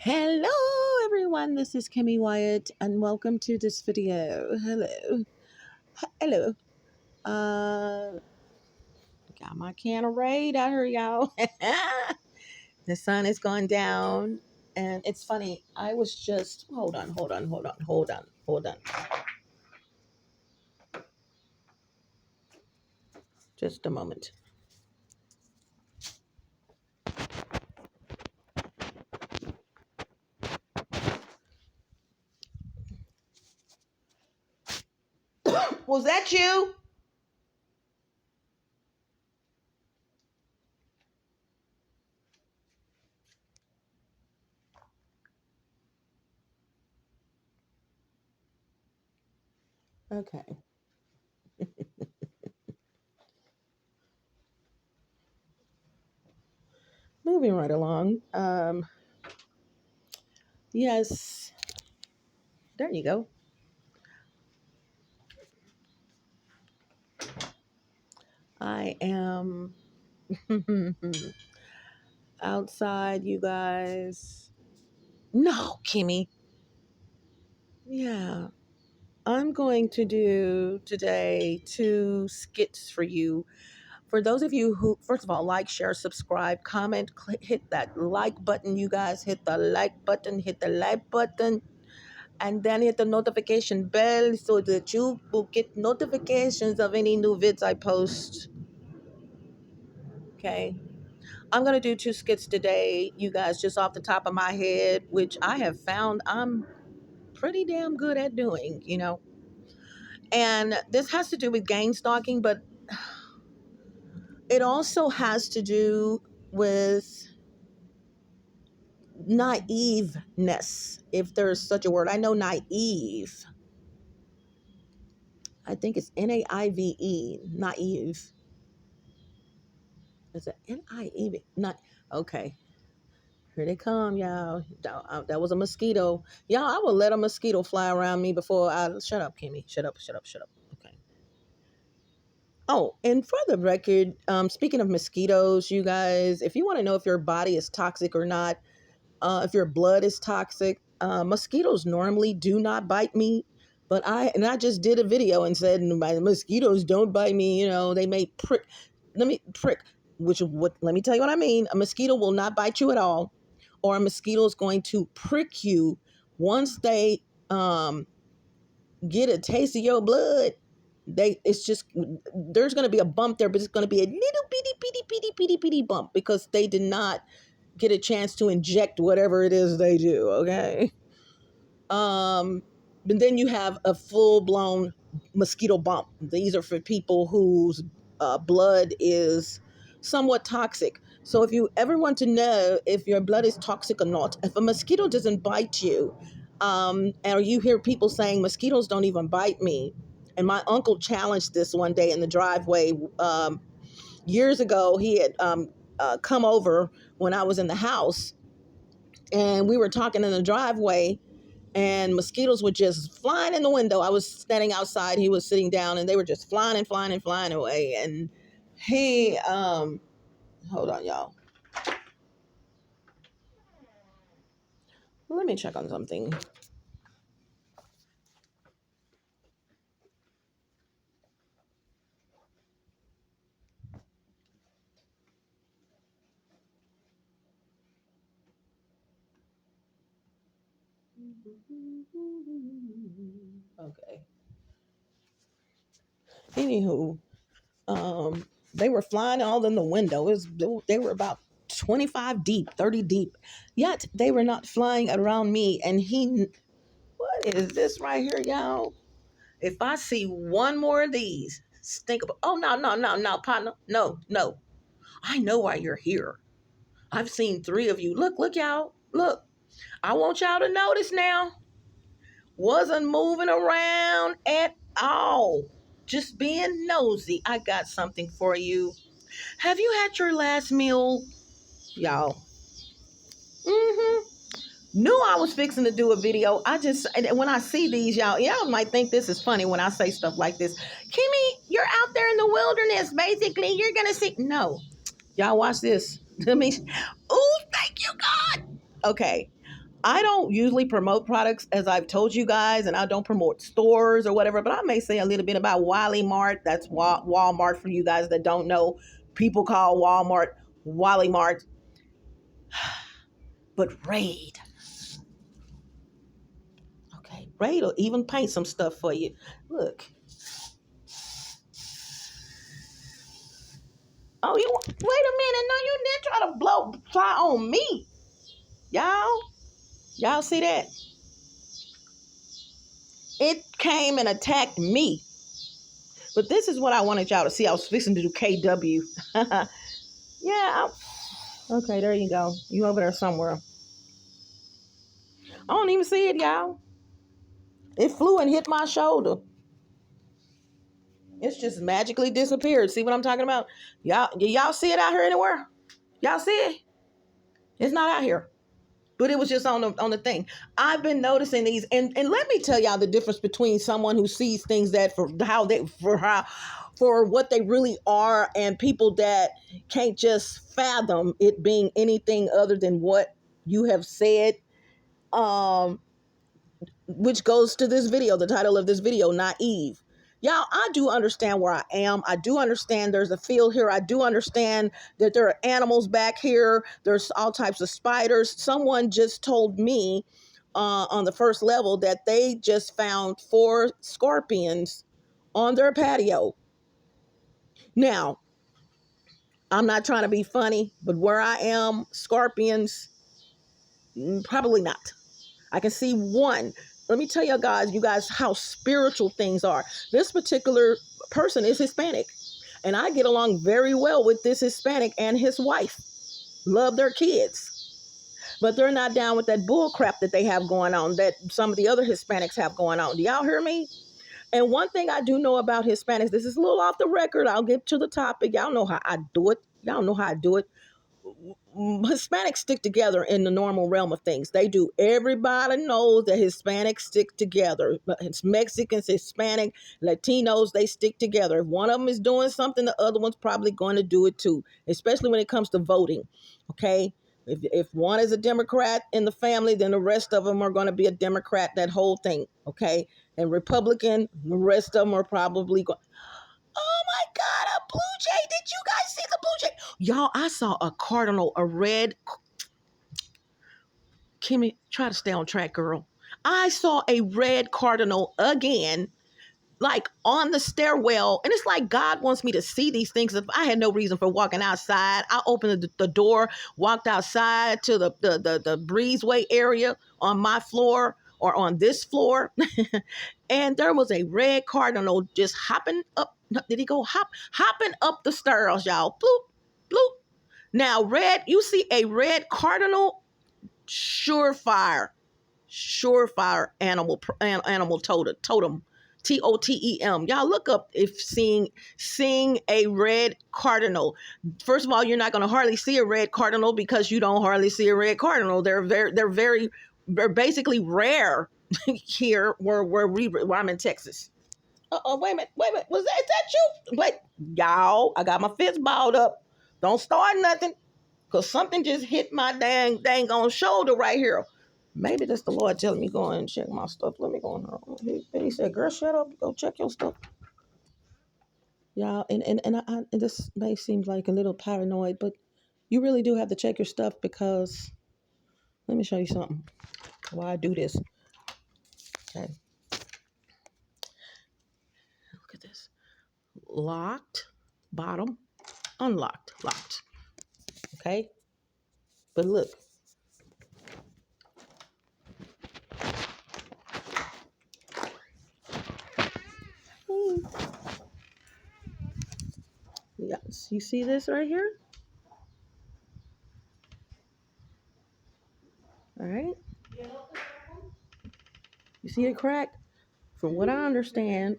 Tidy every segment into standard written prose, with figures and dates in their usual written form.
Hello everyone, this is Wyatt and welcome to this video. Hello. Uh got my can of raid out here, y'all. The sun is going down and it's funny. I was just hold on. Just a moment. Was that you? Okay. Moving right along. Yes. There you go. I am outside, you guys. No, Kimmy. Yeah. I'm going to do today 2 skits for you. For those of you who, first of all, like, share, subscribe, comment, hit that like button. You guys hit the like button, and then hit the notification bell so that you will get notifications of any new vids I post. Okay. I'm going to do 2 skits today, you guys, just off the top of my head, which I have found I'm pretty damn good at doing. And this has to do with gang stalking, but it also has to do with naiveness, if there's such a word. I know naive. I think it's Naive, naive. Is it Naive? Not okay. Here they come, y'all. That was a mosquito. Y'all, I will let a mosquito fly around me before I shut up, Kimmy. Shut up. Okay. Oh, and for the record, speaking of mosquitoes, you guys, if you want to know if your body is toxic or not, if your blood is toxic, mosquitoes normally do not bite me. But I just did a video and said my mosquitoes don't bite me. They may prick. Let me tell you what I mean. A mosquito will not bite you at all, or a mosquito is going to prick you once they get a taste of your blood. It's just, there's going to be a bump there, but it's going to be a little bitty bump because they did not get a chance to inject whatever it is they do. Okay. But then you have a full-blown mosquito bump. These are for people whose blood is somewhat toxic. So if you ever want to know if your blood is toxic or not, if a mosquito doesn't bite you, and you hear people saying mosquitoes don't even bite me, and my uncle challenged this one day in the driveway years ago. He had come over when I was in the house, and we were talking in the driveway, and mosquitoes were just flying in the window. I was standing outside, he was sitting down, and they were just flying away. And he, hold on, y'all. Let me check on something. Okay. Anywho, they were flying all in the window. They were about 25 deep, 30 deep. Yet they were not flying around me. And what is this right here, y'all? If I see one more of these, think about, oh, no, partner. No. I know why you're here. I've seen 3 of you. Look, y'all. Look. I want y'all to notice now. Wasn't moving around at all. Just being nosy. I got something for you. Have you had your last meal, y'all? Knew I was fixing to do a video. And when I see these, y'all might think this is funny when I say stuff like this. Kimmy, you're out there in the wilderness. Basically, you're gonna see. No, y'all watch this. Ooh, thank you, God. Okay. I don't usually promote products, as I've told you guys, and I don't promote stores or whatever, but I may say a little bit about Wally Mart. That's Walmart for you guys that don't know. People call Walmart Wally Mart. But Raid. Okay, Raid will even paint some stuff for you. Look. Oh, you wait a minute. No, you didn't try to fly on me. Y'all see that? It came and attacked me. But this is what I wanted y'all to see. I was fixing to do KW. Yeah. Okay, there you go. You over there somewhere. I don't even see it, y'all. It flew and hit my shoulder. It's just magically disappeared. See what I'm talking about? Y'all see it out here anywhere? Y'all see it? It's not out here. But it was just on the thing. I've been noticing these, and let me tell y'all the difference between someone who sees things that for what they really are, and people that can't just fathom it being anything other than what you have said. Which goes to this video, the title of this video, Naive. Y'all, I do understand where I am. I do understand there's a field here. I do understand that there are animals back here. There's all types of spiders. Someone just told me on the first level that they just found 4 scorpions on their patio. Now, I'm not trying to be funny, but where I am, scorpions, probably not. I can see one. Let me tell you guys, how spiritual things are. This particular person is Hispanic, and I get along very well with this Hispanic and his wife. Love their kids, but they're not down with that bull crap that they have going on, that some of the other Hispanics have going on. Do y'all hear me? And one thing I do know about Hispanics, this is a little off the record. I'll get to the topic. Y'all know how I do it. Hispanics stick together in the normal realm of things. They do. Everybody knows that Hispanics stick together. It's Mexicans, Hispanic, Latinos, they stick together. If one of them is doing something, the other one's probably going to do it too, especially when it comes to voting. Okay? If one is a Democrat in the family, then the rest of them are going to be a Democrat, that whole thing. Okay? And Republican, the rest of them are probably going. Oh my God, a blue jay. Did you guys see the blue jay? Y'all, I saw a cardinal, a red. Kimmy, try to stay on track, girl. I saw a red cardinal again, like on the stairwell. And it's like God wants me to see these things. If I had no reason for walking outside, I opened the door, walked outside to the breezeway area on my floor or on this floor. And there was a red cardinal just hopping up. Did he go hopping up the stairs, y'all? Bloop, bloop. Now, you see a red cardinal, surefire animal totem. TOTEM. Y'all look up if seeing a red cardinal. First of all, you're not going to hardly see a red cardinal because you don't hardly see a red cardinal. They're basically rare here where I'm in Texas. Wait a minute. Is that you? Wait, y'all, I got my fist balled up. Don't start nothing, because something just hit my dang on shoulder right here. Maybe that's the Lord telling me go and check my stuff. Let me go on. He said, girl, shut up. Go check your stuff. Y'all, and this may seem like a little paranoid, but you really do have to check your stuff, because let me show you something. Why I do this. Okay. Look at this. Locked, bottom, unlocked, locked. Okay? But look. Yeah, you see this right here? All right. You see it crack? From what I understand,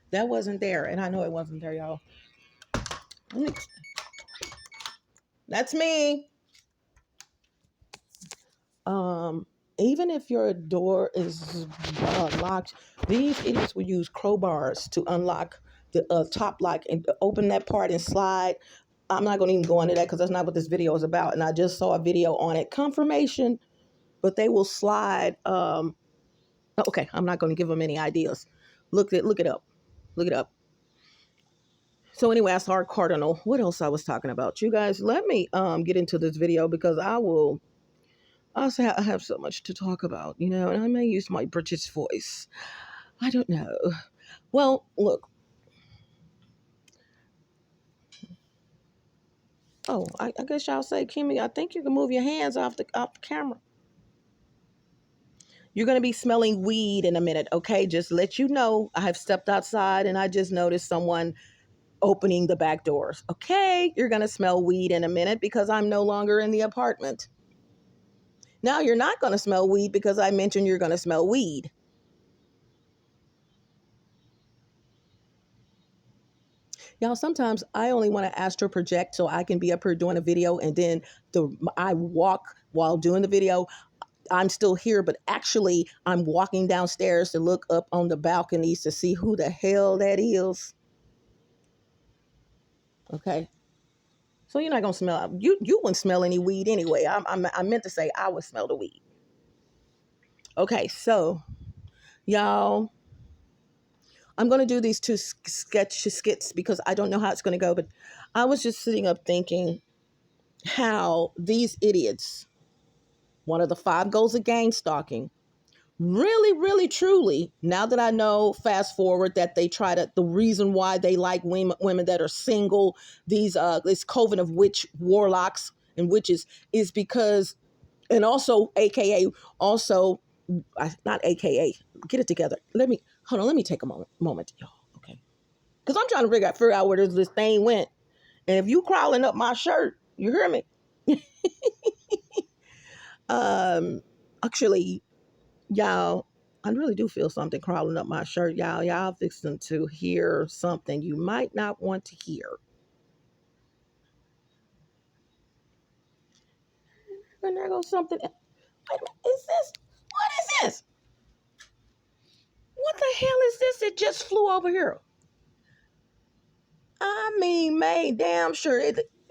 that wasn't there. And I know it wasn't there, y'all. That's me. Even if your door is locked, these idiots will use crowbars to unlock the top lock and open that part and slide. I'm not going to even go into that because that's not what this video is about. And I just saw a video on it. Confirmation but they will slide. Okay, I'm not going to give them any ideas. Look it up. Look it up. So anyway, I saw our cardinal. What else I was talking about? You guys, let me get into this video because I have so much to talk about, you know, and I may use my British voice. I don't know. Well, look. Oh, I guess y'all say, Kimmy, I think you can move your hands off the camera. You're going to be smelling weed in a minute, okay? Just let you know, I have stepped outside and I just noticed someone opening the back doors. Okay, you're going to smell weed in a minute because I'm no longer in the apartment. Now you're not going to smell weed because I mentioned you're going to smell weed. Y'all, sometimes I only want to astral project so I can be up here doing a video and then I walk while doing the video. I'm still here, but actually I'm walking downstairs to look up on the balconies to see who the hell that is. Okay. So you're not going to smell, you wouldn't smell any weed anyway. I meant to say I would smell the weed. Okay. So y'all, I'm going to do these two skits because I don't know how it's going to go, but I was just sitting up thinking how these idiots, one of the 5 goals of gang stalking, really, really, truly, now that I know, fast forward, that they try to, the reason why they like women that are single, this coven of witch warlocks and witches is because, and also, AKA, also, not AKA, get it together. Hold on, let me take a moment, y'all, okay? Because I'm trying to figure out where this thing went. And if you crawling up my shirt, you hear me? Actually, y'all, I really do feel something crawling up my shirt, y'all. Y'all fixing to hear something you might not want to hear. And there goes something. Wait a minute, is this? What is this? What the hell is this that just flew over here? I mean, May, damn sure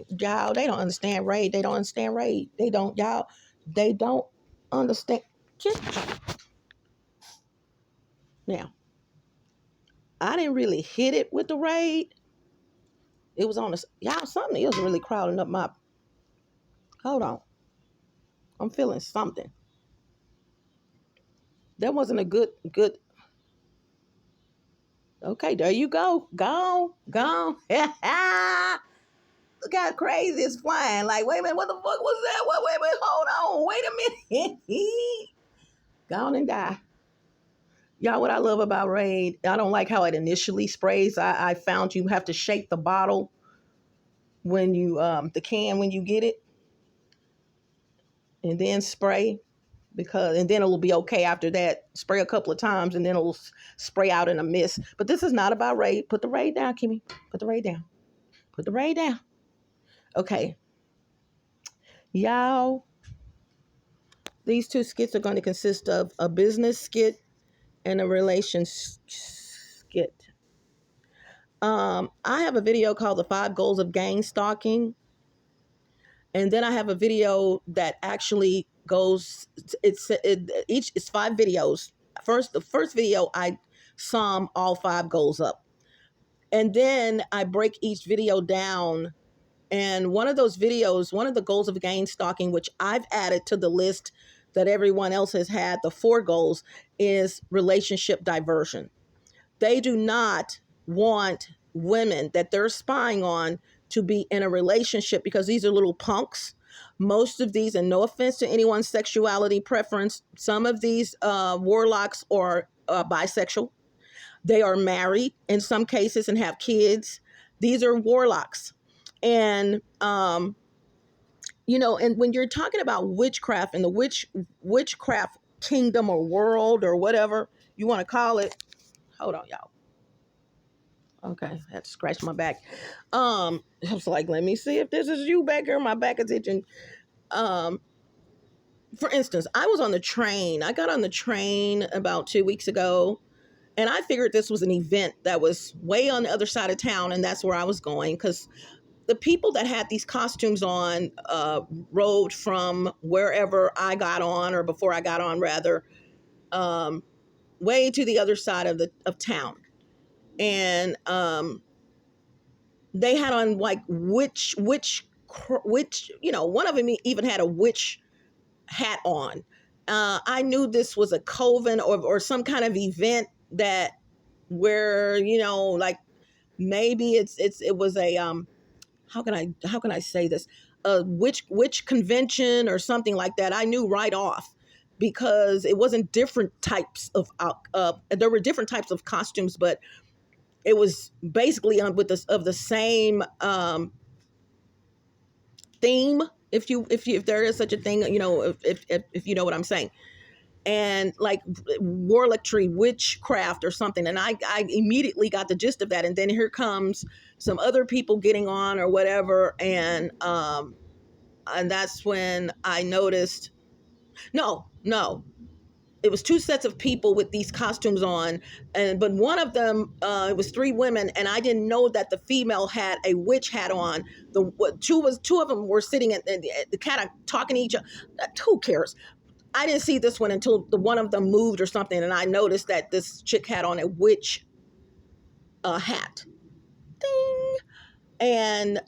y'all, they don't understand raid. They don't understand raid. They don't, y'all. They don't understand. Now, I didn't really hit it with the raid. It was on the, y'all, something else really crawling up my, hold on. I'm feeling something. That wasn't a good. Okay, there you go. Gone. Look how crazy it's flying. Like, wait a minute, what the fuck was that? Wait, hold on. Wait a minute. Gone and die. Y'all, what I love about Raid, I don't like how it initially sprays. I found you have to shake the bottle when you, the can when you get it, and then spray. And then it'll be okay after that. Spray a couple of times and then it'll spray out in a mist. But this is not about raid. Put the raid down, Kimmy. Put the raid down. Put the raid down. Okay. Y'all, these two skits are going to consist of a business skit and a relations skit. I have a video called The 5 Goals of Gang Stalking. And then I have a video that actually goes, it's 5 videos. The first video, I sum all 5 goals up. And then I break each video down. And one of those videos, one of the goals of gang stalking, which I've added to the list that everyone else has had, the 4 goals, is relationship diversion. They do not want women that they're spying on to be in a relationship because these are little punks. Most of these, and no offense to anyone's sexuality preference, some of these warlocks are bisexual. They are married in some cases and have kids. These are warlocks. And, and when you're talking about witchcraft and the witchcraft kingdom or world or whatever you want to call it, hold on, y'all. Okay, I had to scratch my back. I was like, let me see if this is you back here. My back is itching. For instance, I was on the train. I got on the train about 2 weeks ago, and I figured this was an event that was way on the other side of town, and that's where I was going because the people that had these costumes on rode from wherever I got on, or before I got on rather, way to the other side of town. And they had on like which, you know, one of them even had a witch hat on. I knew this was a coven or some kind of event that where, you know, like maybe it was a how can I say this, a witch convention or something like that. I knew right off because it wasn't different types of there were different types of costumes, but it was basically on with the same theme, if there is such a thing, you know, if you know what I'm saying. And like warlockry, witchcraft or something. And I immediately got the gist of that. And then here comes some other people getting on or whatever. And that's when I noticed, no, it was two sets of people with these costumes on, but one of them, it was three women, and I didn't know that the female had a witch hat on. Two of them were sitting at the kind of talking to each other. Who cares? I didn't see this one until the one of them moved or something, and I noticed that this chick had on a witch hat. Ding. And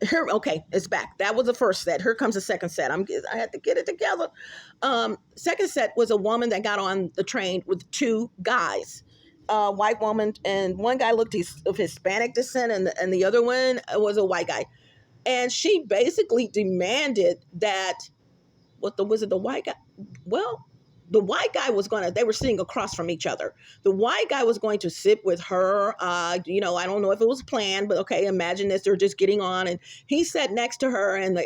here, okay, it's back. That was the first set. Here comes the second set. I had to get it together. Second set was a woman that got on the train with two guys, white woman, and one guy looked of Hispanic descent, and the other one was a white guy, and she basically demanded that was it the white guy? Well, the white guy they were sitting across from each other. The white guy was going to sit with her. You know, I don't know if it was planned, but okay, imagine this. They're just getting on. And he sat next to her, and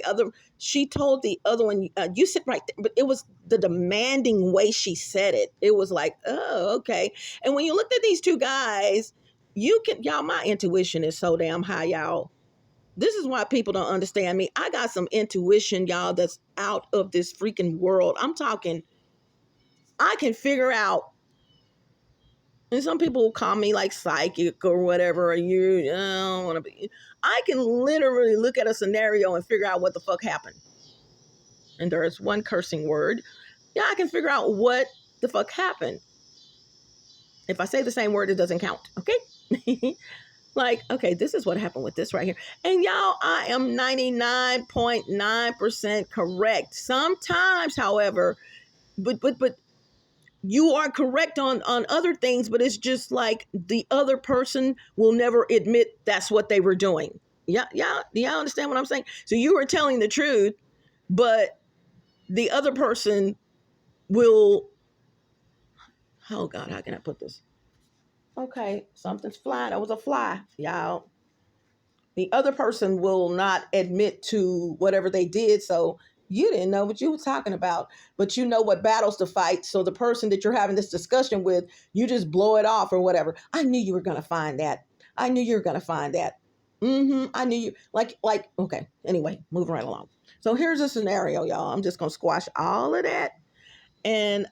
she told the other one, you sit right there. But it was the demanding way she said it. It was like, oh, okay. And when you looked at these two guys, y'all, my intuition is so damn high, y'all. This is why people don't understand me. I got some intuition, y'all, that's out of this freaking world. I'm talking, I can figure out, and some people will call me like psychic or whatever, or I don't want to be. I can literally look at a scenario and figure out what the fuck happened. And there is one cursing word. Yeah, I can figure out what the fuck happened. If I say the same word, it doesn't count, okay? Like, okay, this is what happened with this right here. And y'all, I am 99.9% correct. Sometimes, however, but you are correct on other things, but it's just like the other person will never admit that's what they were doing. Yeah, do y'all understand what I'm saying? So you were telling the truth, but the other person will, oh God, how can I put this? Okay, something's flying. That was a fly, y'all. The other person will not admit to whatever they did. So you didn't know what you were talking about, but you know what battles to fight. So the person that you're having this discussion with, you just blow it off or whatever. I knew you were going to find that. I knew you were going to find that. I knew you okay. Anyway, moving right along. So here's a scenario, y'all. I'm just going to squash all of that. And,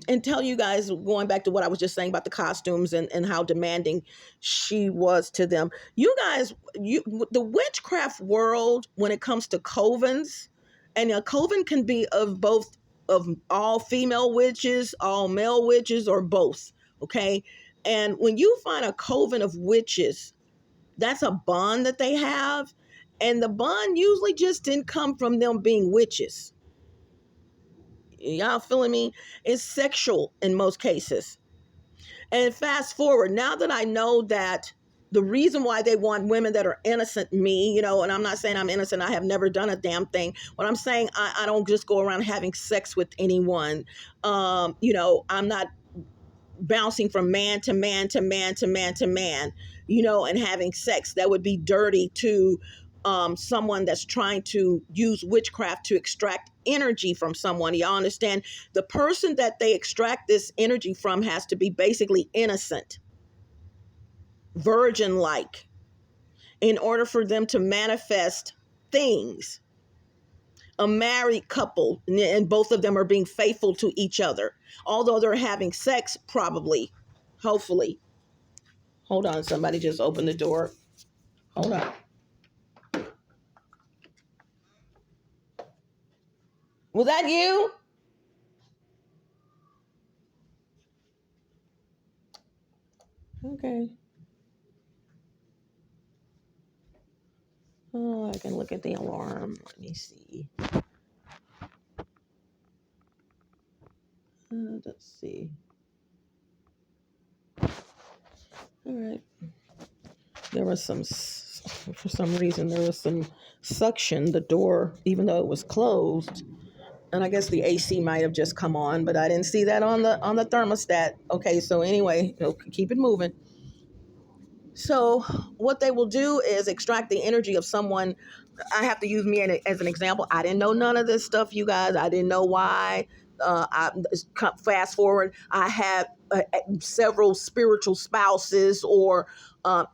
and tell you guys, going back to what I was just saying about the costumes and how demanding she was to them. You guys, the witchcraft world, when it comes to covens, and a coven can be of both, of all female witches, all male witches, or both. Okay. And when you find a coven of witches, that's a bond that they have. And the bond usually just didn't come from them being witches. Y'all feeling me? It's sexual in most cases. And fast forward, now that I know that the reason why they want women that are innocent, me, you know, and I'm not saying I'm innocent, I have never done a damn thing. What I'm saying, I don't just go around having sex with anyone. You know, I'm not bouncing from man to man to man to man to man, you know, and having sex. That would be dirty to someone that's trying to use witchcraft to extract energy from someone. Y'all understand? The person that they extract this energy from has to be basically innocent, virgin-like, in order for them to manifest things. A married couple, and both of them are being faithful to each other, although they're having sex, probably, hopefully, Hold on, somebody just opened the door. Hold on. Was that you? Okay. Oh, I can look at the alarm. Let me see. Let's see. All right. There was for some reason, there was some suction. The door, even though it was closed, and I guess the AC might have just come on, but I didn't see that on the thermostat. Okay, so anyway, keep it moving. So what they will do is extract the energy of someone. I have to use me as an example. I didn't know none of this stuff, you guys. I didn't know why. Fast forward, I had several spiritual spouses, or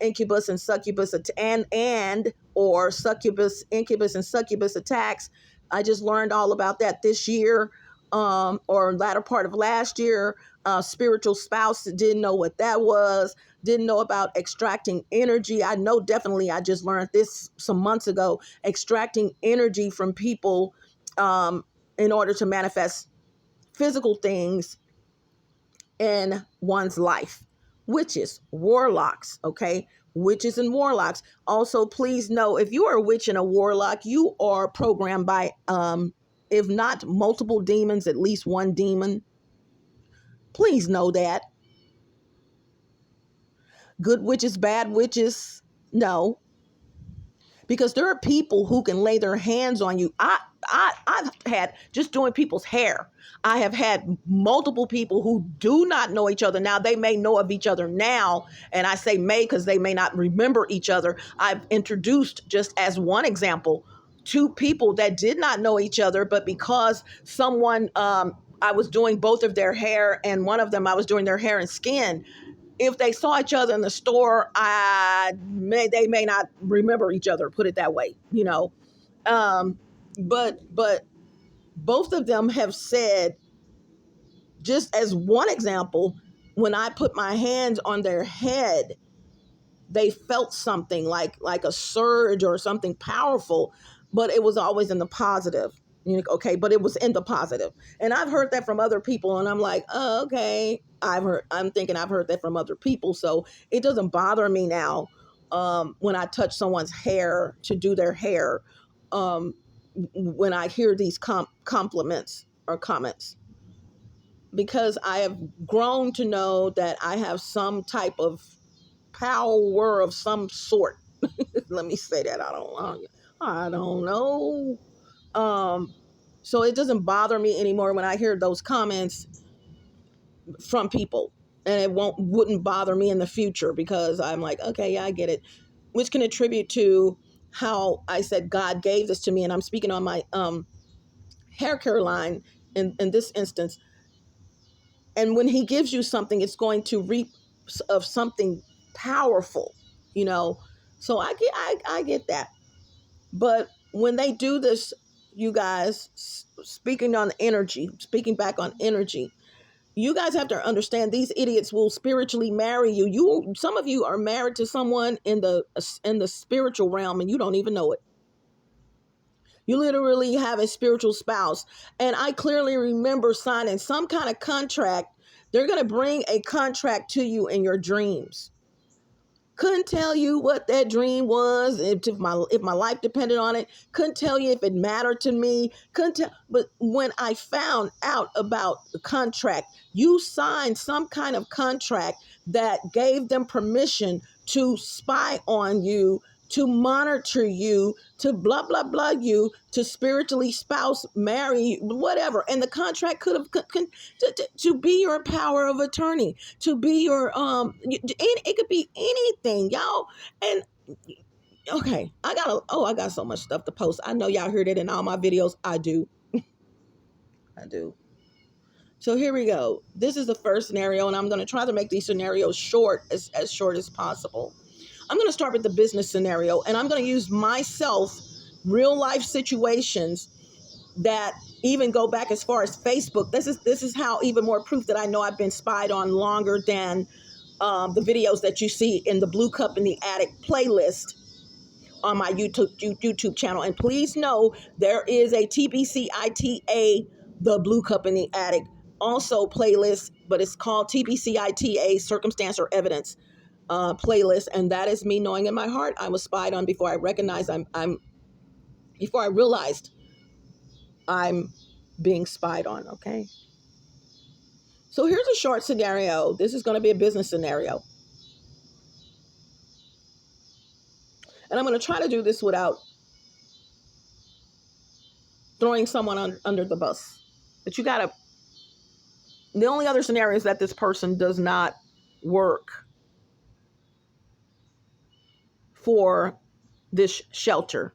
incubus and succubus, and or succubus, incubus, and succubus attacks. I just learned all about that this year, or latter part of last year. Spiritual spouse, didn't know what that was, didn't know about extracting energy. I know definitely, I just learned this some months ago, extracting energy from people in order to manifest physical things in one's life. Witches, warlocks, okay? Witches and warlocks. Also, please know, if you are a witch and a warlock, you are programmed by, if not multiple demons, at least one demon. Please know that. Good witches, bad witches, no. Because there are people who can lay their hands on you. I've had, just doing people's hair, I have had multiple people who do not know each other. Now, they may know of each other now, and I say may because they may not remember each other. I've introduced, just as one example, two people that did not know each other, but because someone, I was doing both of their hair, and one of them I was doing their hair and skin. If they saw each other in the store, they may not remember each other, put it that way, you know. But both of them have said, just as one example, when I put my hands on their head, they felt something like a surge or something powerful, but it was always in the positive. Okay, but it was in the positive. And I've heard that from other people, and I'm like, oh, okay. I'm thinking I've heard that from other people, so it doesn't bother me now when I touch someone's hair to do their hair, when I hear these compliments or comments, because I have grown to know that I have some type of power of some sort. Let me say that. I don't know. So it doesn't bother me anymore when I hear those comments from people, and it wouldn't bother me in the future, because I'm like, okay, yeah, I get it, which can attribute to how I said God gave this to me, and I'm speaking on my hair care line in this instance. And when he gives you something, it's going to reap of something powerful, you know. So I get that. But when they do this, you guys, speaking back on energy, you guys have to understand, these idiots will spiritually marry you. Some of you are married to someone in the spiritual realm, and you don't even know it. You literally have a spiritual spouse. And I clearly remember signing some kind of contract. They're going to bring a contract to you in your dreams. Couldn't tell you what that dream was, if my life depended on it. Couldn't tell you if it mattered to me. Couldn't tell. But when I found out about the contract, you signed some kind of contract that gave them permission to spy on you, to monitor you, to blah, blah, blah you, to spiritually spouse, marry, whatever. And the contract could have, to be your power of attorney, to be your, it could be anything, y'all. And okay, I got so much stuff to post. I know y'all heard it in all my videos. I do. I do. So here we go. This is the first scenario, and I'm going to try to make these scenarios short, as short as possible. I'm going to start with the business scenario, and I'm going to use myself, real life situations that even go back as far as Facebook. This is how even more proof that I know I've been spied on longer than the videos that you see in the Blue Cup in the Attic playlist on my YouTube channel. And please know there is a TBCITA, the Blue Cup in the Attic, also playlist, but it's called TBCITA, Circumstance or Evidence playlist. And that is me knowing in my heart I was spied on before I recognized before I realized I'm being spied on. Okay. So here's a short scenario. This is going to be a business scenario. And I'm going to try to do this without throwing someone under the bus. But the only other scenario is that this person does not work for this shelter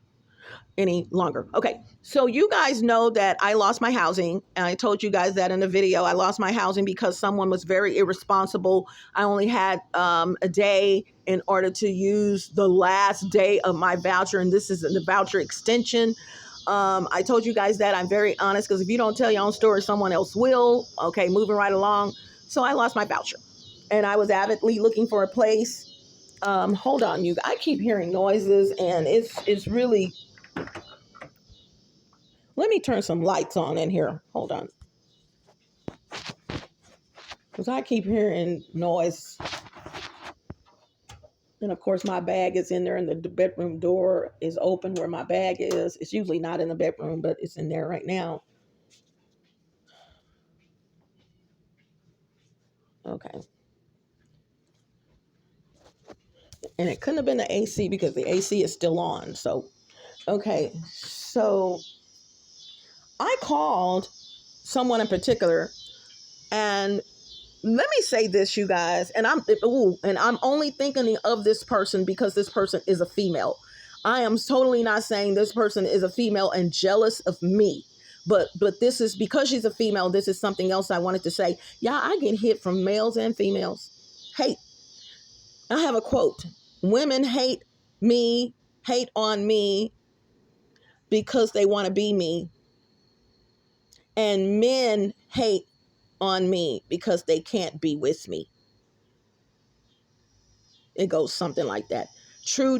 any longer. Okay, so you guys know that I lost my housing. And I told you guys that in the video. I lost my housing because someone was very irresponsible. I only had a day in order to use the last day of my voucher. And this is the voucher extension. I told you guys that I'm very honest, because if you don't tell your own story, someone else will. Okay, moving right along. So I lost my voucher and I was avidly looking for a place. Hold on, you. I keep hearing noises and it's really. Let me turn some lights on in here. Hold on. Because I keep hearing noise. And of course, my bag is in there and the bedroom door is open where my bag is. It's usually not in the bedroom, but it's in there right now. Okay. And it couldn't have been the AC because the AC is still on. So, okay. So I called someone in particular, and let me say this, you guys, and I'm only thinking of this person because this person is a female. I am totally not saying this person is a female and jealous of me, but this is because she's a female. This is something else I wanted to say. Yeah, I get hit from males and females. Hate. I have a quote. Women hate on me because they want to be me, and men hate on me because they can't be with me. It goes something like that. True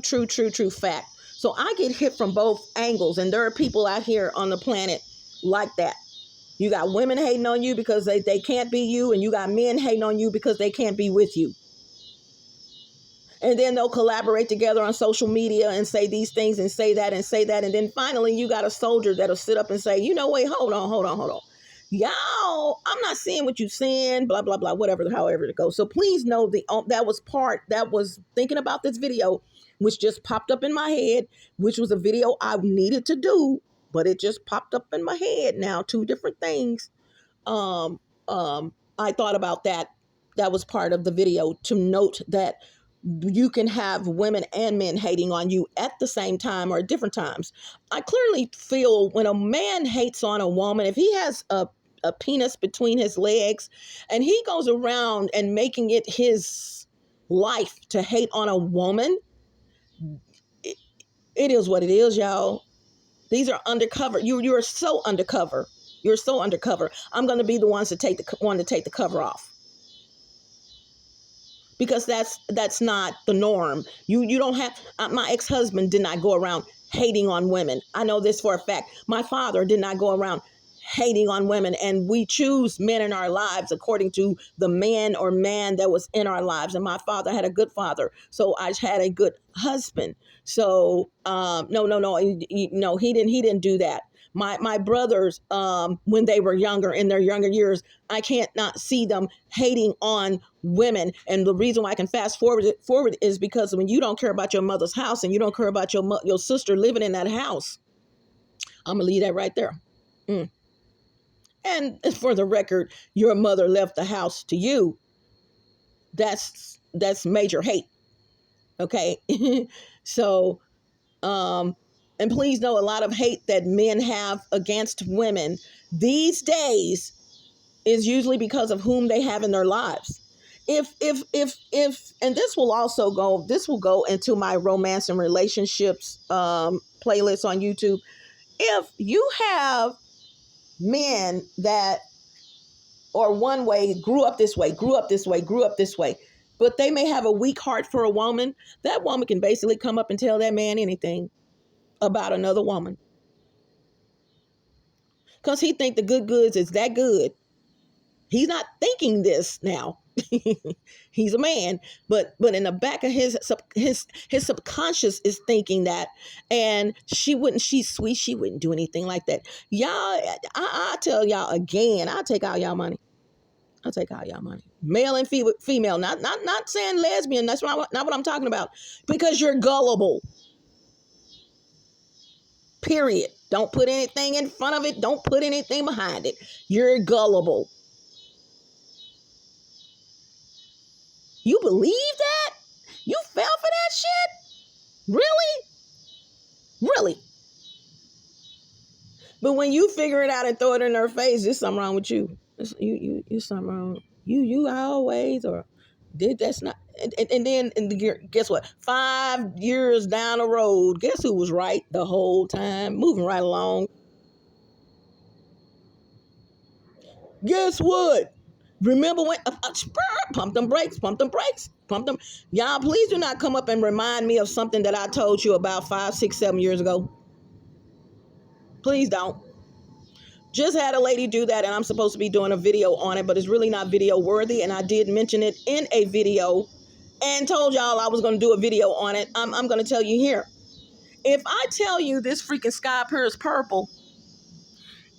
fact. So I get hit from both angles, and there are people out here on the planet like that. You got women hating on you because they can't be you, and you got men hating on you because they can't be with you. And then they'll collaborate together on social media and say these things and say that and say that. And then finally you got a soldier that'll sit up and say, wait, hold on. Y'all, I'm not seeing what you're seeing, blah, blah, blah, whatever, however it goes. So please know that was thinking about this video, which just popped up in my head, which was a video I needed to do, but it just popped up in my head now, two different things. I thought about that. That was part of the video to note that you can have women and men hating on you at the same time or at different times. I clearly feel when a man hates on a woman, if he has a penis between his legs and he goes around and making it his life to hate on a woman, it is what it is, y'all. These are undercover. You're so undercover. You're so undercover. I'm going to be the ones to take the cover off. Because that's not the norm. You don't have, my ex-husband did not go around hating on women. I know this for a fact. My father did not go around hating on women, and we choose men in our lives according to the man that was in our lives. And my father had a good father, so I had a good husband. So no, he didn't do that. My brothers, when they were younger, in their younger years, I can't not see them hating on women. And the reason why I can fast forward is because when you don't care about your mother's house and you don't care about your sister living in that house, I'm gonna leave that right there. And for the record, your mother left the house to you. That's major hate. Okay. So, and please know a lot of hate that men have against women these days is usually because of whom they have in their lives. If, and this will go into my romance and relationships, playlist on YouTube. If you have men that, or one way, grew up this way, but they may have a weak heart for a woman. That woman can basically come up and tell that man anything about another woman. Because he think the good goods is that good. He's not thinking this now. He's a man, but in the back of his subconscious is thinking that, and she's sweet, she wouldn't do anything like that. Y'all, I tell y'all again, I'll take all y'all money. I'll take all y'all money. Male and female, not saying lesbian. That's not what I'm talking about. Because you're gullible. Period. Don't put anything in front of it. Don't put anything behind it. You're gullible. You believe that? You fell for that shit? Really? Really? But when you figure it out and throw it in their face, there's something wrong with you. You something wrong. You always or did that's not. And then guess what? 5 years down the road, guess who was right the whole time? Moving right along. Guess what? Remember when pump them brakes, pump them brakes, pump them. Y'all, please do not come up and remind me of something that I told you about 5, 6, 7 years ago. Please don't. Just had a lady do that, and I'm supposed to be doing a video on it, but it's really not video worthy. And I did mention it in a video and told y'all I was going to do a video on it. I'm going to tell you here. If I tell you this freaking sky up here is purple,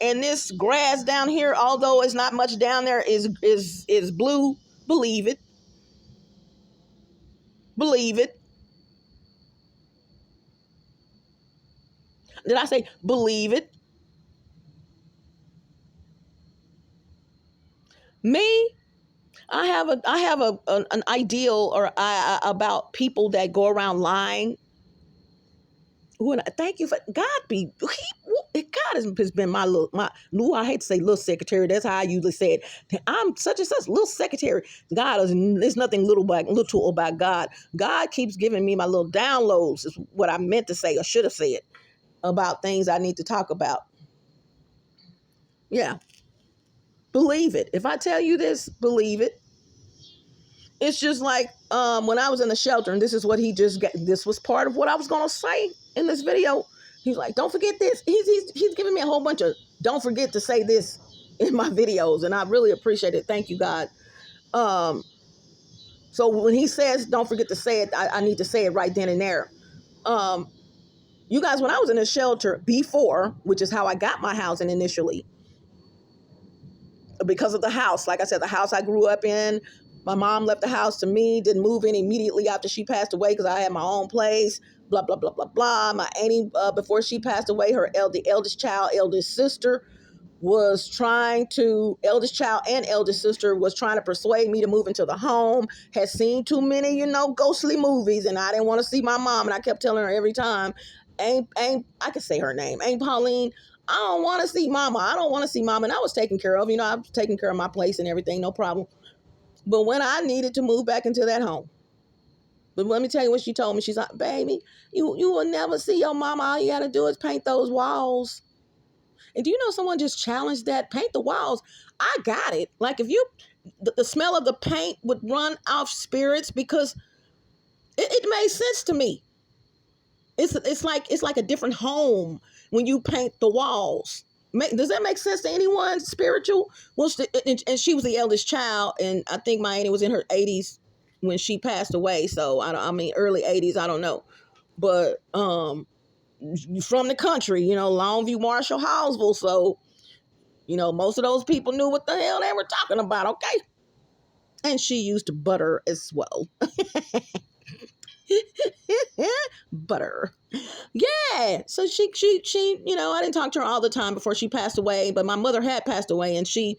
and this grass down here, although it's not much down there, is blue, believe it. Believe it. Did I say believe it? Me, I have an ideal or about people that go around lying. Thank you for God. God has been my I hate to say little secretary. That's how I usually say it. I'm such and such little secretary. There's nothing little about God. God keeps giving me my little downloads. Is what I meant to say or should have said about things I need to talk about. Yeah, believe it. If I tell you this, believe it. It's just like when I was in the shelter, and this is what this was part of what I was going to say in this video. He's like, don't forget this. He's giving me a whole bunch of, don't forget to say this in my videos. And I really appreciate it. Thank you, God. So when he says, don't forget to say it, I need to say it right then and there. You guys, when I was in the shelter before, which is how I got my housing initially, because of the house, like I said, the house I grew up in, my mom left the house to me, didn't move in immediately after she passed away because I had my own place, blah, blah, blah, blah, blah. My auntie, before she passed away, the eldest child, eldest sister eldest child and eldest sister was trying to persuade me to move into the home, had seen too many, ghostly movies, and I didn't want to see my mom. And I kept telling her every time, I could say her name, Aunt Pauline, I don't want to see mama. I don't want to see mama. And I was taken care of, I was taking care of my place and everything, no problem. But when I needed to move back into that home, but let me tell you what she told me. She's like, baby, you will never see your mama. All you got to do is paint those walls. And do you know someone just challenged that? Paint the walls. I got it. Like if the smell of the paint would run off spirits because it made sense to me. It's like a different home when you paint the walls. Does that make sense to anyone spiritual? Well, and she was the eldest child, and I think my auntie was in her 80s when she passed away. So early 80s. I don't know, but from the country, Longview, Marshall, Hallsville. So, most of those people knew what the hell they were talking about. Okay, and she used butter as well. Butter. Yeah. So she, I didn't talk to her all the time before she passed away, but my mother had passed away, and she,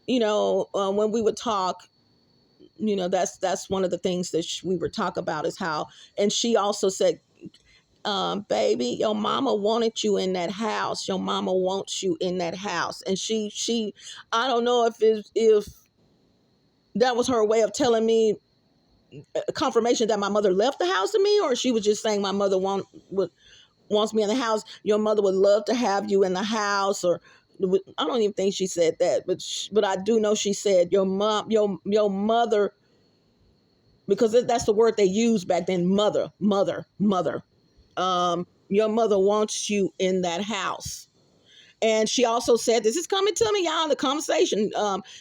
when we would talk, that's one of the things that we would talk about is how, and she also said, baby, your mama wanted you in that house. Your mama wants you in that house. And she, I don't know if that was her way of telling me confirmation that my mother left the house to me, or she was just saying my mother wants me in the house. Your mother would love to have you in the house, or I don't even think she said that, but I do know she said your mother because that's the word they used back then. Mother, mother, mother. Your mother wants you in that house. And she also said, this is coming to me, y'all, in the conversation.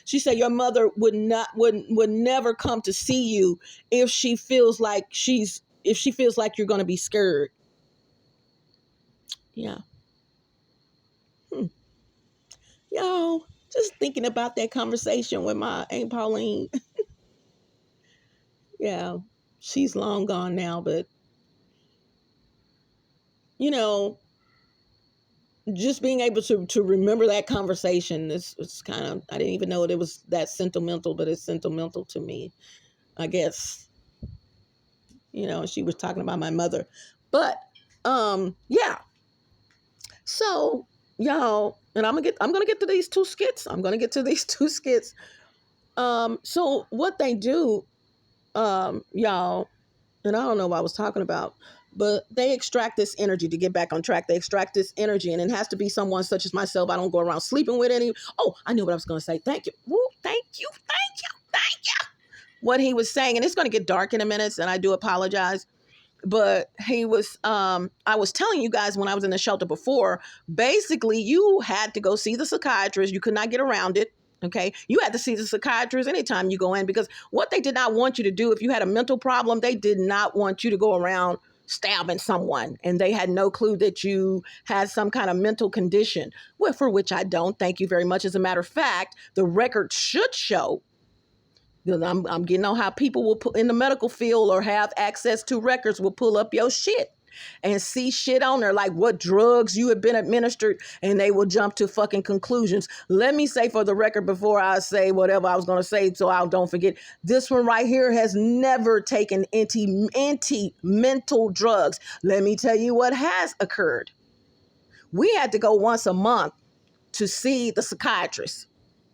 She said your mother would never come to see you if she feels like you're going to be scared. Yeah. Yo, just thinking about that conversation with my Aunt Pauline. Yeah, she's long gone now, but you know, just being able to remember that conversation is kind of, I didn't even know it was that sentimental, but it's sentimental to me, I guess. She was talking about my mother. But yeah. So, y'all, and I'm gonna get to these two skits. So what they do, y'all, and I don't know what I was talking about, but they extract this energy to get back on track. They extract this energy, and it has to be someone such as myself. I don't go around sleeping with any. Oh, I knew what I was going to say. Thank you. Woo, thank you. What he was saying, and it's going to get dark in a minute, and I do apologize. But he was, I was telling you guys when I was in the shelter before, basically you had to go see the psychiatrist. You could not get around it. Okay. You had to see the psychiatrist anytime you go in, because what they did not want you to do, if you had a mental problem, they did not want you to go around stabbing someone. And they had no clue that you had some kind of mental condition, well, for which I don't. Thank you very much. As a matter of fact, the record should show, because I'm getting on how people will put in the medical field or have access to records, will pull up your shit and see shit on there, like what drugs you have been administered, and they will jump to fucking conclusions. Let me say for the record before I say whatever I was going to say, so I don't forget, this one right here has never taken anti-mental drugs. Let me tell you what has occurred. We had to go once a month to see the psychiatrist.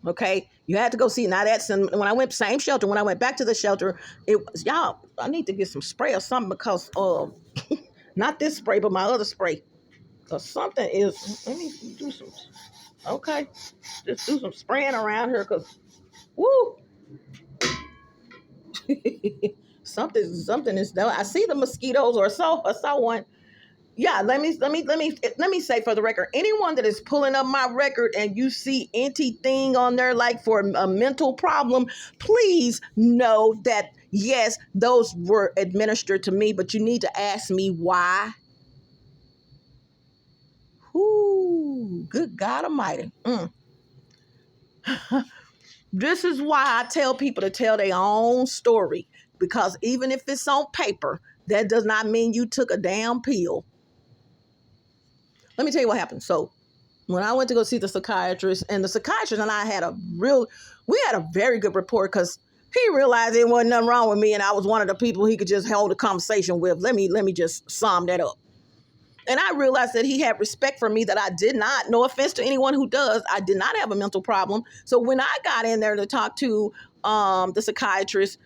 Okay, you had to go see. Now that's when I went same shelter. When I went back to the shelter, it was, y'all, I need to get some spray or something, because not this spray, but my other spray, because something is. Let me do some. Okay, just do some spraying around here, because woo, something is done. I see the mosquitoes, or so. I saw one. Yeah, let me say for the record, anyone that is pulling up my record and you see anything on there like for a mental problem, please know that yes, those were administered to me, but you need to ask me why. Ooh, good God Almighty. This is why I tell people to tell their own story, because even if it's on paper, that does not mean you took a damn pill. Let me tell you what happened. So when I went to go see the psychiatrist, and the psychiatrist and I had we had a very good rapport, because he realized there wasn't nothing wrong with me, and I was one of the people he could just hold a conversation with. Let me just sum that up. And I realized that he had respect for me, that I did not, no offense to anyone who does, I did not have a mental problem. So when I got in there to talk to the psychiatrist,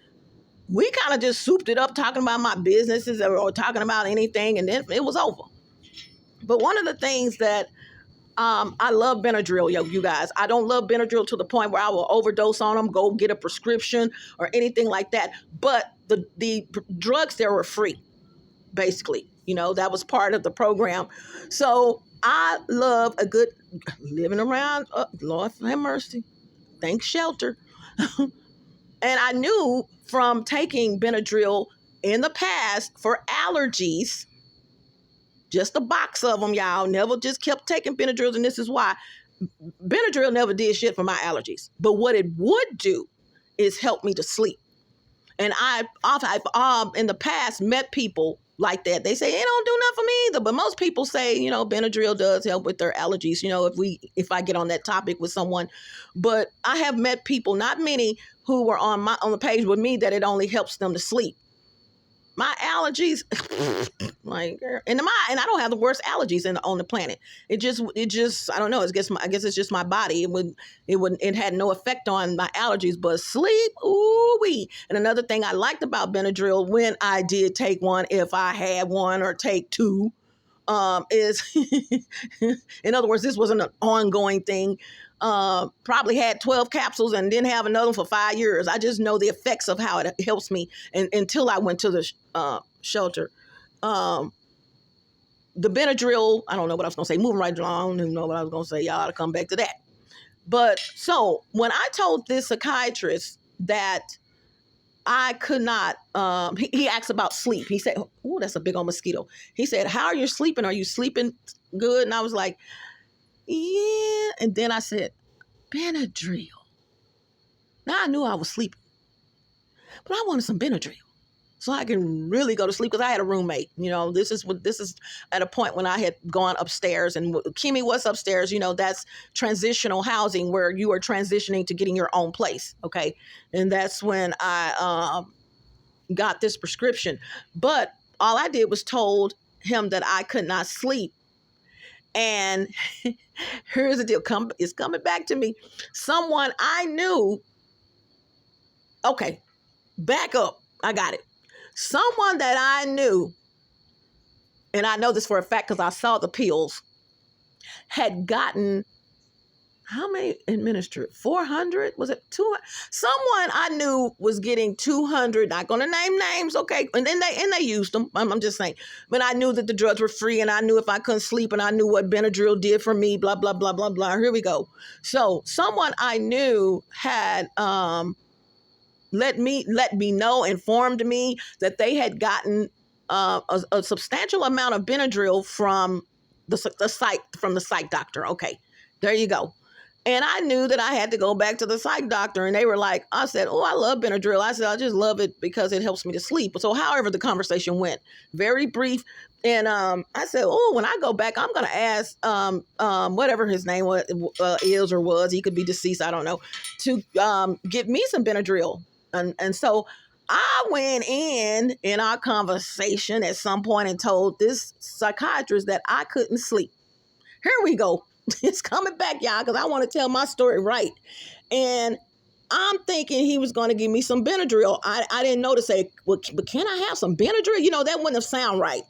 we kind of just souped it up, talking about my businesses or talking about anything, and then it was over. But one of the things that I love Benadryl, you guys. I don't love Benadryl to the point where I will overdose on them, go get a prescription or anything like that. But the drugs there were free, basically. That was part of the program. So I love a good living around. Lord have mercy. Thanks, shelter. And I knew from taking Benadryl in the past for allergies, just a box of them, y'all. Never just kept taking Benadryls, and this is why. Benadryl never did shit for my allergies. But what it would do is help me to sleep. And I've in the past met people like that. They say it don't do nothing for me either. But most people say, Benadryl does help with their allergies, if I get on that topic with someone. But I have met people, not many, who were on the page with me, that it only helps them to sleep. My allergies, like, and I don't have the worst allergies on the planet. It just, I don't know. I guess it's just my body. It had no effect on my allergies, but sleep, ooh wee. And another thing I liked about Benadryl, when I did take one, if I had one or take two, is, in other words, this wasn't an ongoing thing. Probably had 12 capsules and didn't have another one for 5 years. I just know the effects of how it helps me, and until I went to the shelter. The Benadryl, I don't know what I was going to say. Moving right along, I don't even know what I was going to say. Y'all ought to come back to that. But so when I told this psychiatrist that I could not, he asked about sleep. He said, oh, that's a big old mosquito. He said, how are you sleeping? Are you sleeping good? And I was like, yeah. And then I said, Benadryl. Now I knew I was sleeping, but I wanted some Benadryl so I can really go to sleep, because I had a roommate. This is at a point when I had gone upstairs, and KimMe was upstairs. That's transitional housing, where you are transitioning to getting your own place. Okay. And that's when I got this prescription. But all I did was told him that I could not sleep. And here's the deal. It's coming back to me. Someone I knew. Okay. Back up. I got it. Someone that I knew, and I know this for a fact because I saw the pills, had gotten, how many administered? 400? Was it 200? Someone I knew was getting 200. Not going to name names, okay? And then they used them. I'm just saying. But I knew that the drugs were free, and I knew if I couldn't sleep, and I knew what Benadryl did for me, blah, blah, blah, blah, blah. Here we go. So someone I knew had let me know, informed me that they had gotten a substantial amount of Benadryl from the psych doctor. Okay, there you go. And I knew that I had to go back to the psych doctor, and they were like, I said, oh, I love Benadryl. I said, I just love it because it helps me to sleep. So however the conversation went, very brief. And I said, oh, when I go back, I'm going to ask whatever his name is or was, he could be deceased, I don't know, to give me some Benadryl. And so I went in our conversation at some point and told this psychiatrist that I couldn't sleep. Here we go. It's coming back, y'all, because I want to tell my story right. And I'm thinking he was going to give me some Benadryl. I didn't know to say, well, but can I have some Benadryl? That wouldn't have sound right.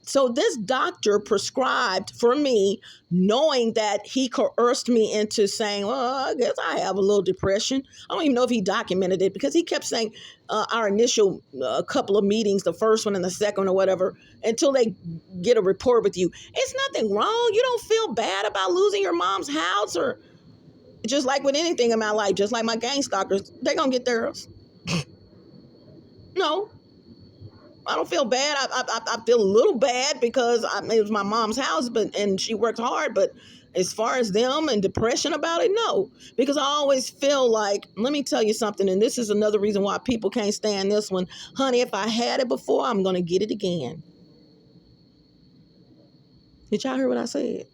So this doctor prescribed for me, knowing that he coerced me into saying, well, I guess I have a little depression. I don't even know if he documented it, because he kept saying our initial couple of meetings, the first one and the second one or whatever, until they get a report with you. It's nothing wrong. You don't feel bad about losing your mom's house, or just like with anything in my life, just like my gang stalkers, they're going to get theirs. No. I don't feel bad. I feel a little bad because it was my mom's house, and she worked hard. But as far as them and depression about it, no. Because I always feel like, let me tell you something, and this is another reason why people can't stand this one. Honey, if I had it before, I'm going to get it again. Did y'all hear what I said?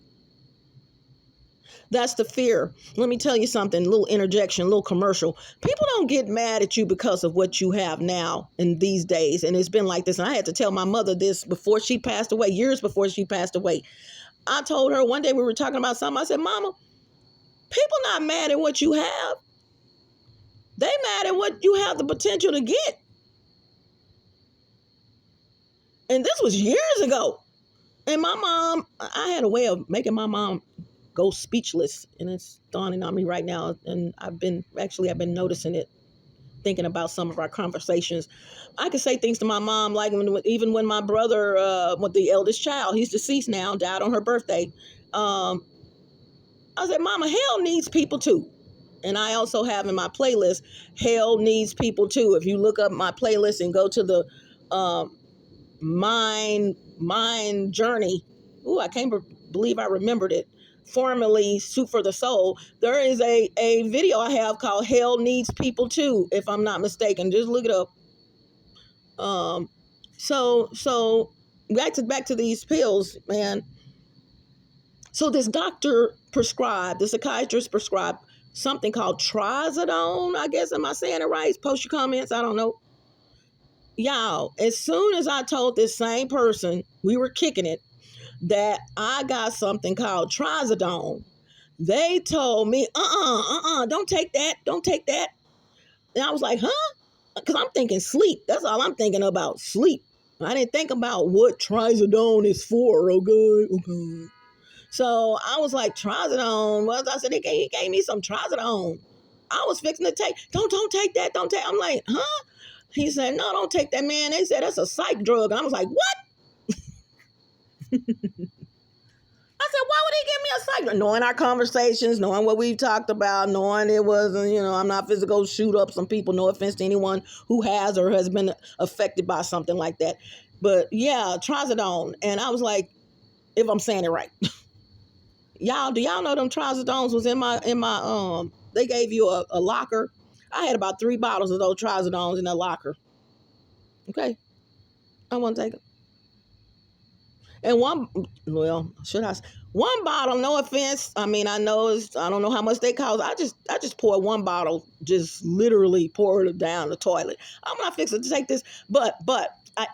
That's the fear. Let me tell you something, a little interjection, a little commercial. People don't get mad at you because of what you have now in these days. And it's been like this. And I had to tell my mother this before she passed away, years before she passed away. I told her one day we were talking about something. I said, Mama, people not mad at what you have. They mad at what you have the potential to get. And this was years ago. And my mom, I had a way of making my mom go speechless, and it's dawning on me right now. And I've been noticing it, thinking about some of our conversations. I could say things to my mom, like even when my brother, with the eldest child, he's deceased now, died on her birthday. I said, Mama, hell needs people too. And I also have in my playlist, hell needs people too. If you look up my playlist and go to the mind journey, I can't believe I remembered it. Formerly Soup for the Soul, there is a video I have called Hell Needs People Too, if I'm not mistaken. Just look it up. So back to these pills, man. So this psychiatrist prescribed something called trazodone, I guess. Am I saying it right? Post your comments. I don't know. Y'all, as soon as I told this same person, we were kicking it, that I got something called trazodone, they told me, don't take that. And I was like, huh? Because I'm thinking sleep. That's all I'm thinking about, sleep. I didn't think about what trazodone is for. Okay, okay. So I was like, trazodone. Well, I said, he gave me some trazodone. I was fixing to take. Don't take that. Don't take. I'm like, huh? He said, no, don't take that, man. They said that's a psych drug. And I was like, what? I said, why would he give me a psych drug? Knowing our conversations, knowing what we've talked about, knowing it wasn't, I'm not physical shoot up some people. No offense to anyone who has or has been affected by something like that. But yeah, trazodone. And I was like, if I'm saying it right. Do y'all know them trizodones was in my they gave you a locker. I had about 3 bottles of those trizodones in that locker. Okay. I want to take it. And one bottle, no offense. I mean, I don't know how much they cost. I just poured one bottle, just literally poured it down the toilet. I'm not fixing to take this, but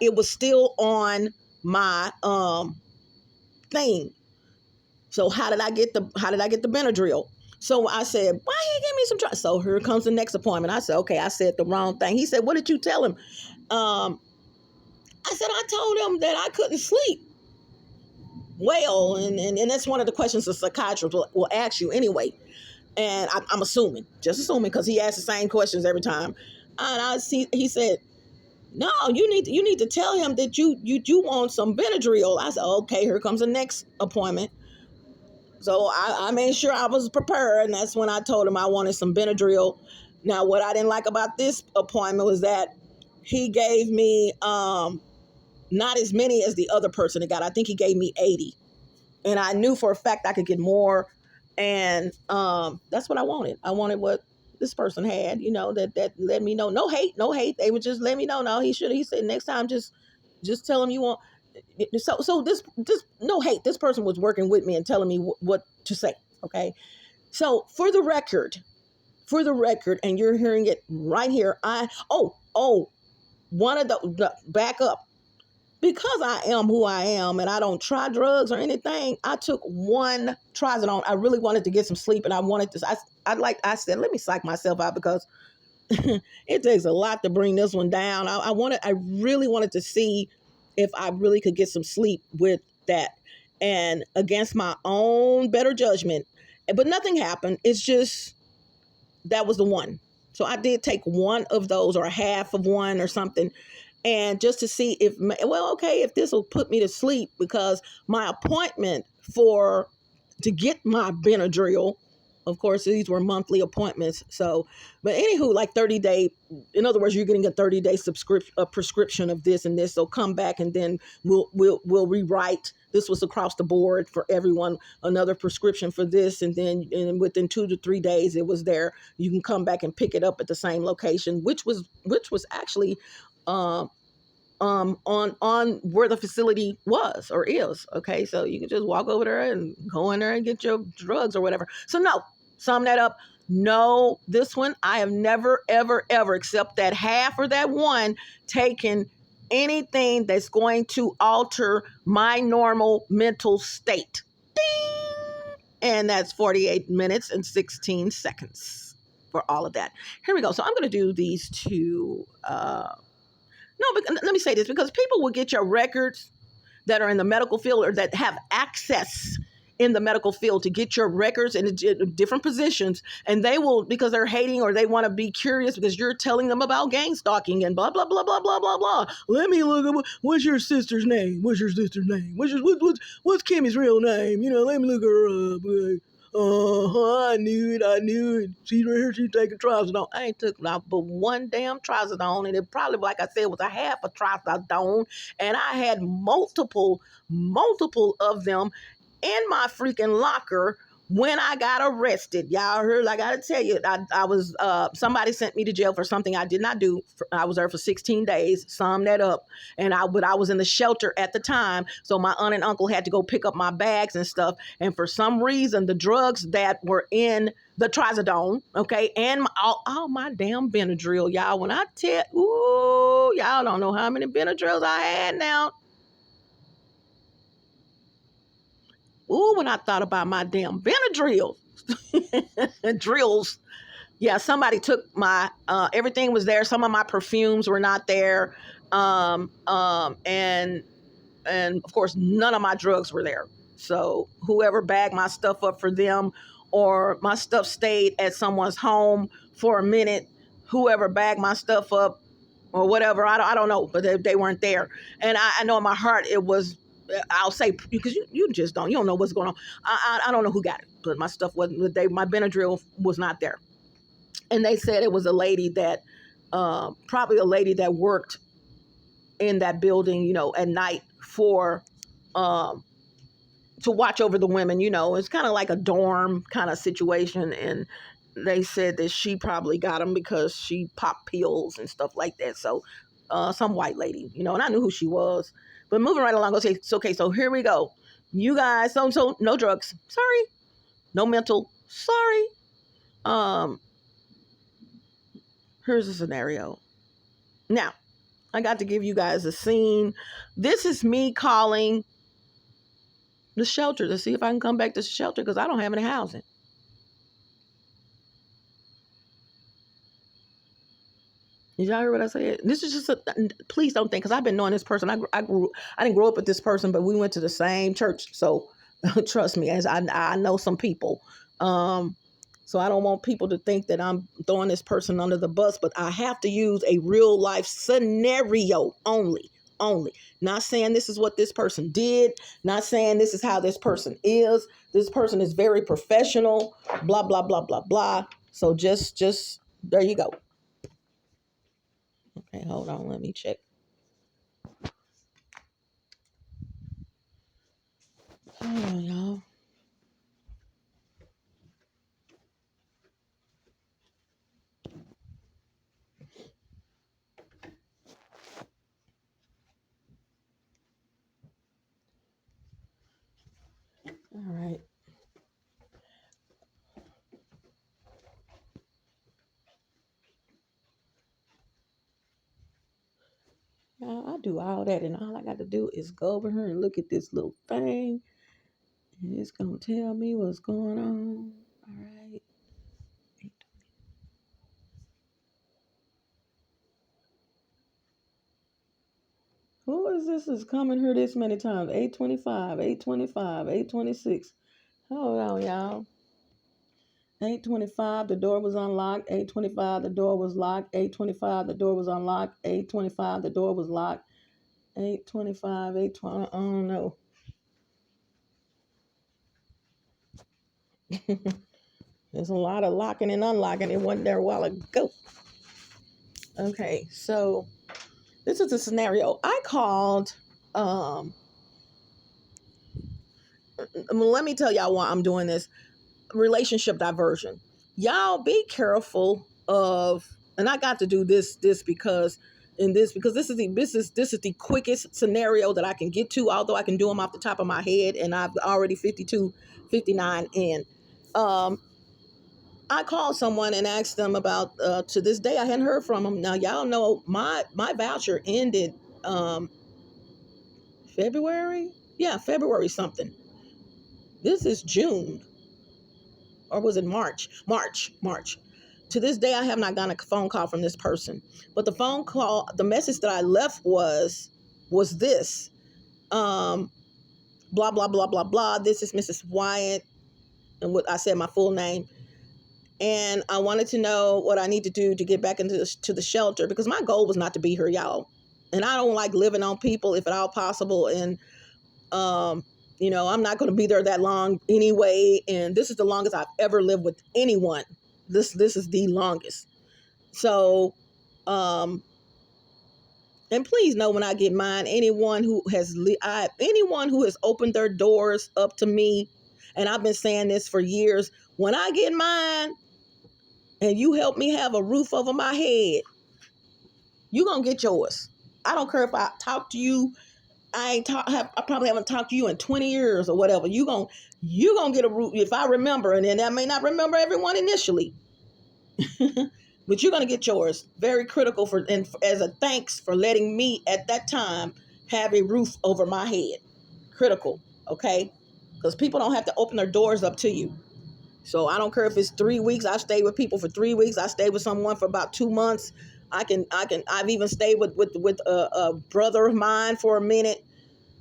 it was still on my thing. So how did I get the Benadryl? So I said, why he give me some try? So here comes the next appointment. I said, okay, I said the wrong thing. He said, what did you tell him? I said, I told him that I couldn't sleep well. And that's one of the questions a psychiatrist will ask you anyway. And I'm just assuming because he asks the same questions every time. And he said, no, you need to tell him that you want some Benadryl. I said, okay, here comes the next appointment. So I made sure I was prepared, and that's when I told him I wanted some Benadryl. Now, what I didn't like about this appointment was that he gave me not as many as the other person got. I think he gave me 80. And I knew for a fact I could get more. And that's what I wanted. I wanted what this person had, that let me know. No hate. They would just let me know. No, he said next time, just tell him you want. So this no hate. This person was working with me and telling me what to say. Okay. So for the record, and you're hearing it right here. One of the back up. Because I am who I am and I don't try drugs or anything, I took one trazodone. I really wanted to get some sleep, and I wanted to. I said, let me psych myself out because it takes a lot to bring this one down. I really wanted to see if I really could get some sleep with that, and against my own better judgment. But nothing happened. It's just that was the one. So I did take one of those, or a half of one or something. And just to see if this will put me to sleep, because my appointment to get my Benadryl, of course, these were monthly appointments. So, but anywho, like 30-day, in other words, you're getting a 30-day prescription of this and this. So come back and then we'll rewrite. This was across the board for everyone, another prescription for this. And then within 2 to 3 days, it was there. You can come back and pick it up at the same location, which was actually, on where the facility was or is. Okay. So you can just walk over there and go in there and get your drugs or whatever. So no, sum that up. No, this one, I have never, ever, ever, except that half or that one, taken anything that's going to alter my normal mental state. Ding! And that's 48 minutes and 16 seconds for all of that. Here we go. So I'm going to do these two, no, but let me say this, because people will get your records that are in the medical field or that have access in the medical field to get your records in different positions. And they will, because they're hating or they want to be curious because you're telling them about gang stalking and blah, blah, blah, blah, blah, blah, blah. Let me look at what's your sister's name? What's What's Kimmy's real name? Let me look her up. I knew it. She's right here. She's taking trazodone. I ain't took but one damn trazodone, and it probably, like I said, was a half a trazodone, and I had multiple of them in my freaking locker when I got arrested. Y'all heard, I gotta tell you, I was, somebody sent me to jail for something I did not do. I was there for 16 days, sum that up. But I was in the shelter at the time. So my aunt and uncle had to go pick up my bags and stuff. And for some reason, the drugs that were in the trazodone, okay, and all my damn Benadryl, y'all, when I tell, y'all don't know how many Benadryls I had now. When I thought about my damn Benadryl drills, yeah, somebody took my, everything was there. Some of my perfumes were not there. And of course none of my drugs were there. So whoever bagged my stuff up for them, or my stuff stayed at someone's home for a minute, whoever bagged my stuff up or whatever, I don't know, but they weren't there. And I know in my heart it was, I'll say, because you just you don't know what's going on. I don't know who got it, but my stuff wasn't, my Benadryl was not there. And they said it was a lady that, probably a lady that worked in that building, at night for, um, to watch over the women. It's kind of like a dorm kind of situation. And they said that she probably got them because she popped pills and stuff like that. So some white lady, and I knew who she was. But moving right along, okay, so here we go. You guys, so no drugs, sorry. No mental, sorry. Here's a scenario. Now, I got to give you guys a scene. This is me calling the shelter to see if I can come back to the shelter because I don't have any housing. Did y'all hear what I said? This is just please don't think, because I've been knowing this person. I didn't grow up with this person, but we went to the same church. So trust me, as I know some people. So I don't want people to think that I'm throwing this person under the bus, but I have to use a real life scenario only. Not saying this is what this person did, not saying this is how this person is. This person is very professional, blah, blah, blah, blah, blah. So just there you go. Okay, hold on, let me check. Hold on, y'all. All right. Now, I do all that, and all I got to do is go over here and look at this little thing, and it's going to tell me what's going on. All right. Who is this is coming here this many times? 825, 825, 826. Hold on, y'all. 825, the door was unlocked. 825, the door was locked. 825, the door was unlocked. 825, the door was locked. 825, 820, I don't know. There's a lot of locking and unlocking. It wasn't there a while ago. Okay, so this is a scenario. I called, let me tell y'all why I'm doing this. Relationship diversion. Y'all be careful of, and I got to do this because this is the quickest scenario that I can get to, although I can do them off the top of my head, and I've already 52, 59 in. I called someone and asked them about, to this day I hadn't heard from them. Now y'all know my voucher ended February. Yeah, February something. This is June. Or was it March? March. To this day, I have not gotten a phone call from this person. But the message that I left was this. Blah, blah, blah, blah, blah. This is Mrs. Wyatt. And what I said my full name. And I wanted to know what I need to do to get back into the shelter, because my goal was not to be here, y'all. And I don't like living on people if at all possible. And, I'm not going to be there that long anyway. And this is the longest I've ever lived with anyone. This is the longest. So, and please know when I get mine, anyone who has opened their doors up to me, and I've been saying this for years, when I get mine and you help me have a roof over my head, you're going to get yours. I don't care if I talk to you. I probably haven't talked to you in 20 years or whatever. You're going to get a roof if I remember, and then I may not remember everyone initially. But you're going to get yours. Very critical as a thanks for letting me at that time have a roof over my head. Critical, okay? Because people don't have to open their doors up to you. So I don't care if it's 3 weeks. I stayed with people for 3 weeks. I stayed with someone for about 2 months. I've even stayed with a brother of mine for a minute.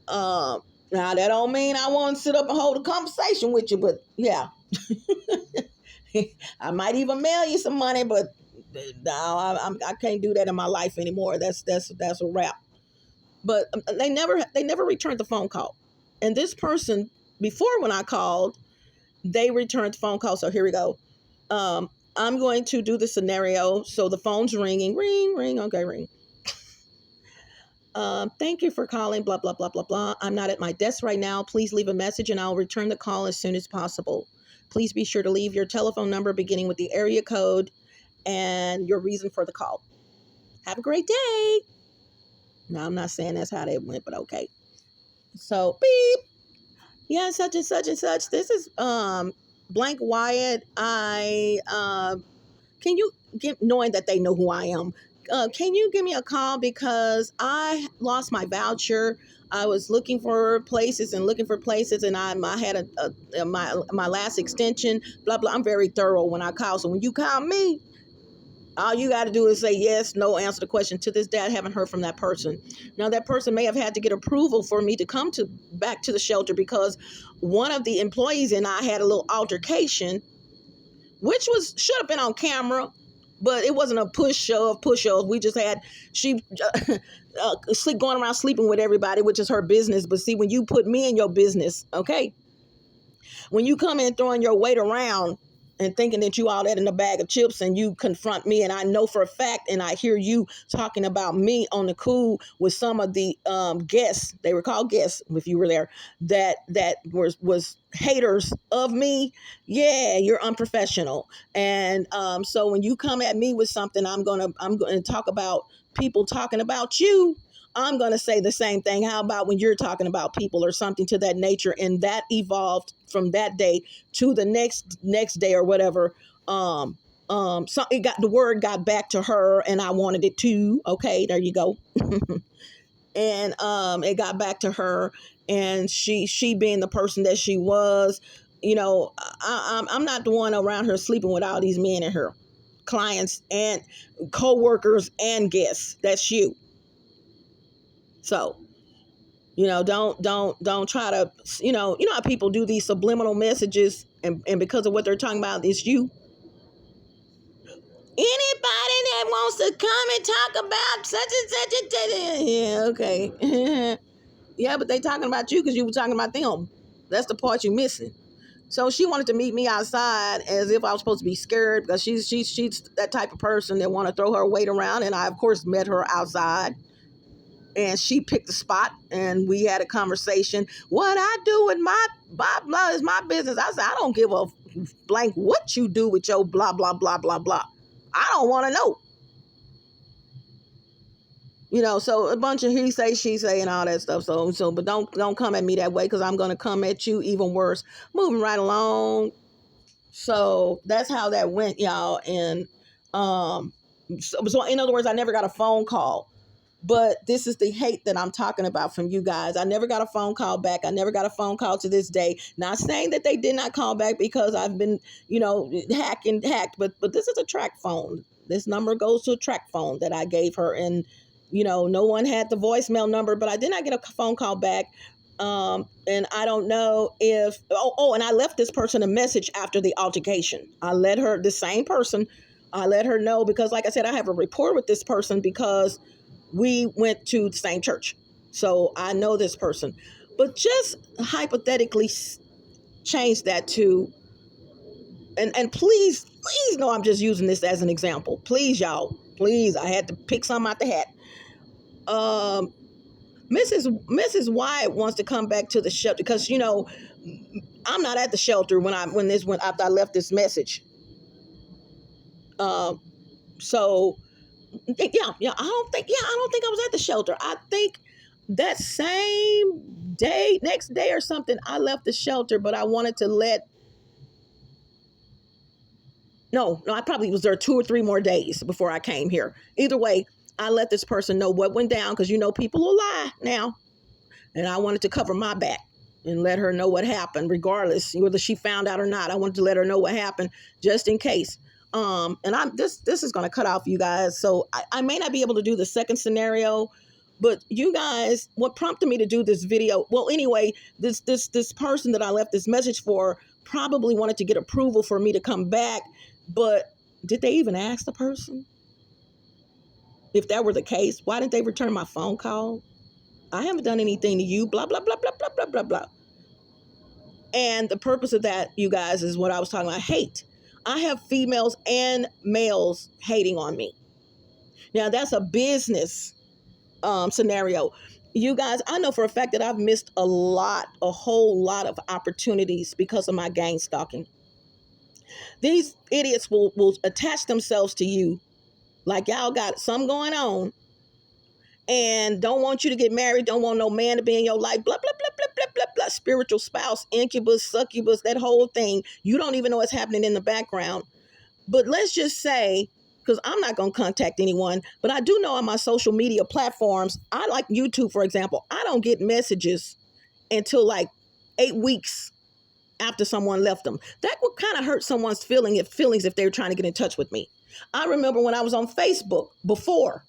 Now that don't mean I want to sit up and hold a conversation with you, but yeah, I might even mail you some money, but no, I can't do that in my life anymore. That's a wrap. But they never returned the phone call. And this person, before when I called, they returned the phone call. So here we go. I'm going to do the scenario. So the phone's ringing, ring, ring. Okay, ring. Thank you for calling, blah, blah, blah, blah, blah. I'm not at my desk right now. Please leave a message and I'll return the call as soon as possible. Please be sure to leave your telephone number beginning with the area code and your reason for the call. Have a great day. No, I'm not saying that's how they went, but okay. So, beep. Yeah, such and such and such. This is blank Wyatt. Can you give, knowing that they know who I am, can you give me a call because I lost my voucher. I was looking for places and looking for places, and I had my last extension. Blah blah. I'm very thorough when I call. So when you call me, all you got to do is say yes, no, answer the question. To this day, I haven't heard from that person. Now, that person may have had to get approval for me to come back to the shelter because one of the employees and I had a little altercation, which should have been on camera, but it wasn't a push shove. We just had she going around sleeping with everybody, which is her business. But see, when you put me in your business, okay, when you come in throwing your weight around and thinking that you all that in a bag of chips and you confront me and I know for a fact and I hear you talking about me on the cool with some of the guests, they were called guests if you were there, that was haters of me, yeah, you're unprofessional. And so when you come at me with something, I'm gonna talk about people talking about you. I'm going to say the same thing. How about when you're talking about people or something to that nature? And that evolved from that day to the next day or whatever. So the word got back to her and I wanted it too. Okay, there you go. And it got back to her and she being the person that she was, I'm not the one around her sleeping with all these men and her clients and co-workers and guests. That's you. So, don't try to, how people do these subliminal messages and because of what they're talking about, it's you. Anybody that wants to come and talk about such and such and yeah, okay. Yeah, but they talking about you because you were talking about them. That's the part you're missing. So she wanted to meet me outside as if I was supposed to be scared because she's that type of person that want to throw her weight around. And I, of course, met her outside. And she picked a spot and we had a conversation. What I do with my blah, blah is my business. I said, I don't give a blank what you do with your blah, blah, blah, blah, blah. I don't want to know. So a bunch of he say, she say, and all that stuff. So, but don't come at me that way because I'm going to come at you even worse. Moving right along. So that's how that went, y'all. And so in other words, I never got a phone call. But this is the hate that I'm talking about from you guys. I never got a phone call back. I never got a phone call to this day. Not saying that they did not call back because I've been, hacked. But this is a track phone. This number goes to a track phone that I gave her. And, no one had the voicemail number, but I did not get a phone call back. And I don't know if, and I left this person a message after the altercation. The same person, I let her know because, like I said, I have a rapport with this person because we went to the same church. So I know this person. But just hypothetically change that to, and please know I'm just using this as an example. Please, y'all. Please, I had to pick some out the hat. Mrs. Wyatt wants to come back to the shelter because, I'm not at the shelter after I left this message. So yeah. I don't think I was at the shelter. I think that same day, next day or something, I left the shelter, but I wanted to I probably was there 2 or 3 more days before I came here. Either way, I let this person know what went down because, people will lie now. And I wanted to cover my back and let her know what happened, regardless whether she found out or not. I wanted to let her know what happened just in case. And I'm this is gonna cut off you guys. So I may not be able to do the second scenario, but you guys, what prompted me to do this video? Well, anyway, this person that I left this message for probably wanted to get approval for me to come back, but did they even ask the person? If that were the case, why didn't they return my phone call? I haven't done anything to you, blah, blah, blah, blah, blah, blah, blah, blah. And the purpose of that, you guys, is what I was talking about, hate. I have females and males hating on me. Now, that's a business scenario. You guys, I know for a fact that I've missed a whole lot of opportunities because of my gang stalking. These idiots will attach themselves to you like y'all got something going on and don't want you to get married, don't want no man to be in your life, blah, blah, blah, blah, blah, blah, blah. Spiritual spouse, incubus, succubus, that whole thing. You don't even know what's happening in the background. But let's just say, because I'm not going to contact anyone, but I do know on my social media platforms, I like YouTube, for example, I don't get messages until like 8 weeks after someone left them. That would kind of hurt someone's feelings if they were trying to get in touch with me. I remember when I was on Facebook before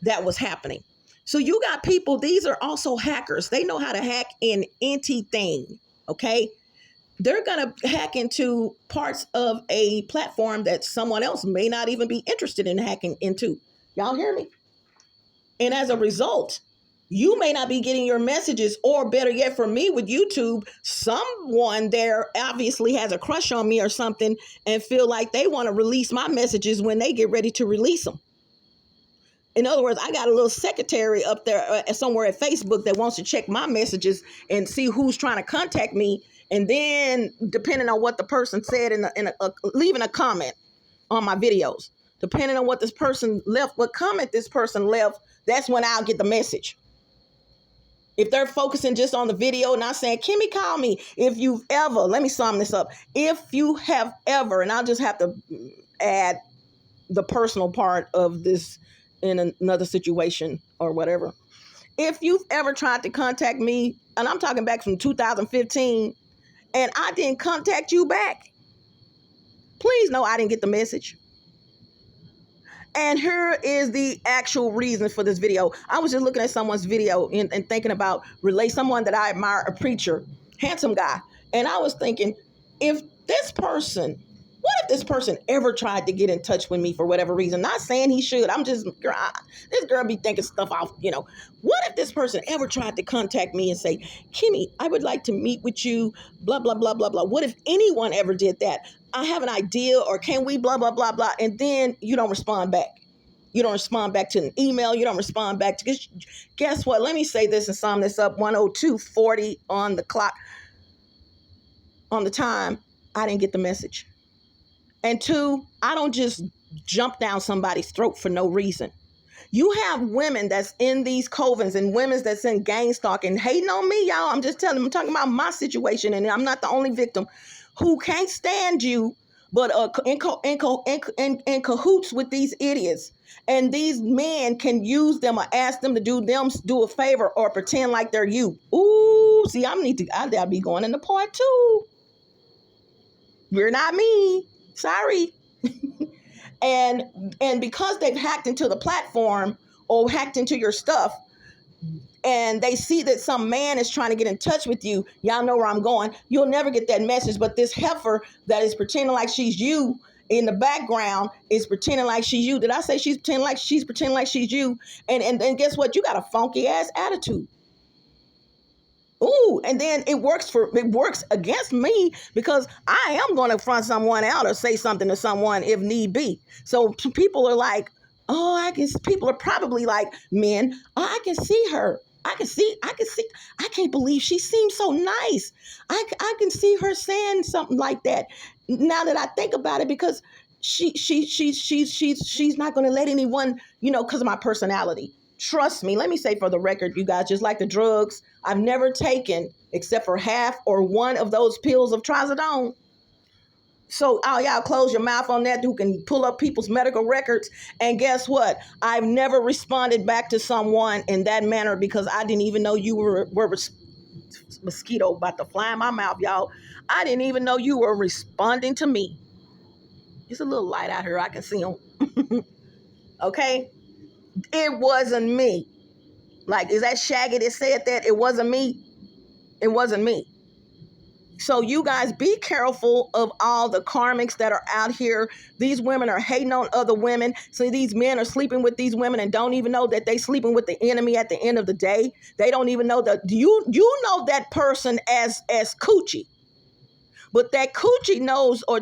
that was happening. So you got people, these are also hackers. They know how to hack in anything, okay? They're going to hack into parts of a platform that someone else may not even be interested in hacking into. Y'all hear me? And as a result, you may not be getting your messages, or better yet, for me with YouTube, someone there obviously has a crush on me or something and feel like they want to release my messages when they get ready to release them. In other words, I got a little secretary up there somewhere at Facebook that wants to check my messages and see who's trying to contact me. And then depending on what the person said leaving a comment on my videos, depending on what this person left, what comment this person left, that's when I'll get the message. If they're focusing just on the video, not saying, Kimmy, call me. If you've ever, let me sum this up. If you have ever, and I'll just have to add the personal part of this in another situation or whatever. If you've ever tried to contact me, and I'm talking back from 2015, and I didn't contact you back, please know I didn't get the message. And here is the actual reason for this video. I was just looking at someone's video and thinking about someone that I admire, a preacher, handsome guy. And I was thinking, what if this person ever tried to get in touch with me for whatever reason? Not saying he should. I'm just, this girl be thinking stuff off, What if this person ever tried to contact me and say, Kimmy, I would like to meet with you, blah, blah, blah, blah, blah. What if anyone ever did that? I have an idea, or can we, blah, blah, blah, blah. And then you don't respond back. You don't respond back to an email. You don't respond back to, guess what? Let me say this and sum this up. 1:02:40 on the clock, on the time. I didn't get the message. And 2, I don't just jump down somebody's throat for no reason. You have women that's in these covens and women that's in gang stalking, hating on me, y'all. I'm just telling them, I'm talking about my situation, and I'm not the only victim, who can't stand you, but in cahoots with these idiots. And these men can use them or ask them to do a favor or pretend like they're you. Ooh, see, I'll be going into part 2. You're not me. Sorry. and because they've hacked into the platform or hacked into your stuff, and they see that some man is trying to get in touch with you, y'all know where I'm going. You'll never get that message. But this heifer that is pretending like she's you in the background is pretending like she's you. Did I say she's pretending like she's you? And guess what? You got a funky ass attitude. Ooh, and then it works against me, because I am going to front someone out or say something to someone if need be. So people are like, people are probably like, men, I can see her. I can't believe she seems so nice. I can see her saying something like that. Now that I think about it, because she's not going to let anyone, because of my personality. Trust me, let me say for the record, you guys, just like the drugs, I've never taken except for half or one of those pills of trazodone. So y'all close your mouth on that, who can pull up people's medical records. And guess what? I've never responded back to someone in that manner, because I didn't even know you were mosquito about to fly in my mouth, y'all. I didn't even know you were responding to me. It's a little light out here. I can see them. Okay? It wasn't me. Like, is that Shaggy that said that? It wasn't me. It wasn't me. So you guys be careful of all the karmics that are out here. These women are hating on other women. So these men are sleeping with these women and don't even know that they sleeping with the enemy at the end of the day. They don't even know that you know that person as coochie. But that coochie knows or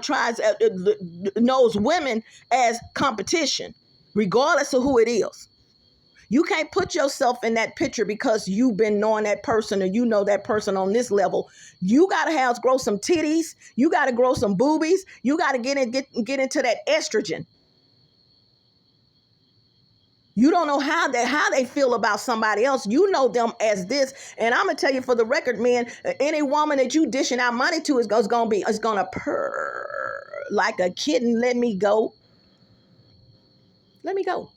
knows women as competition, regardless of who it is. You can't put yourself in that picture because you've been knowing that person or you know that person on this level. You got to grow some titties. You got to grow some boobies. You got to get into that estrogen. You don't know how they feel about somebody else. You know them as this. And I'm going to tell you for the record, man, any woman that you dishing out money to is going to purr like a kitten. Let me go. Let me go.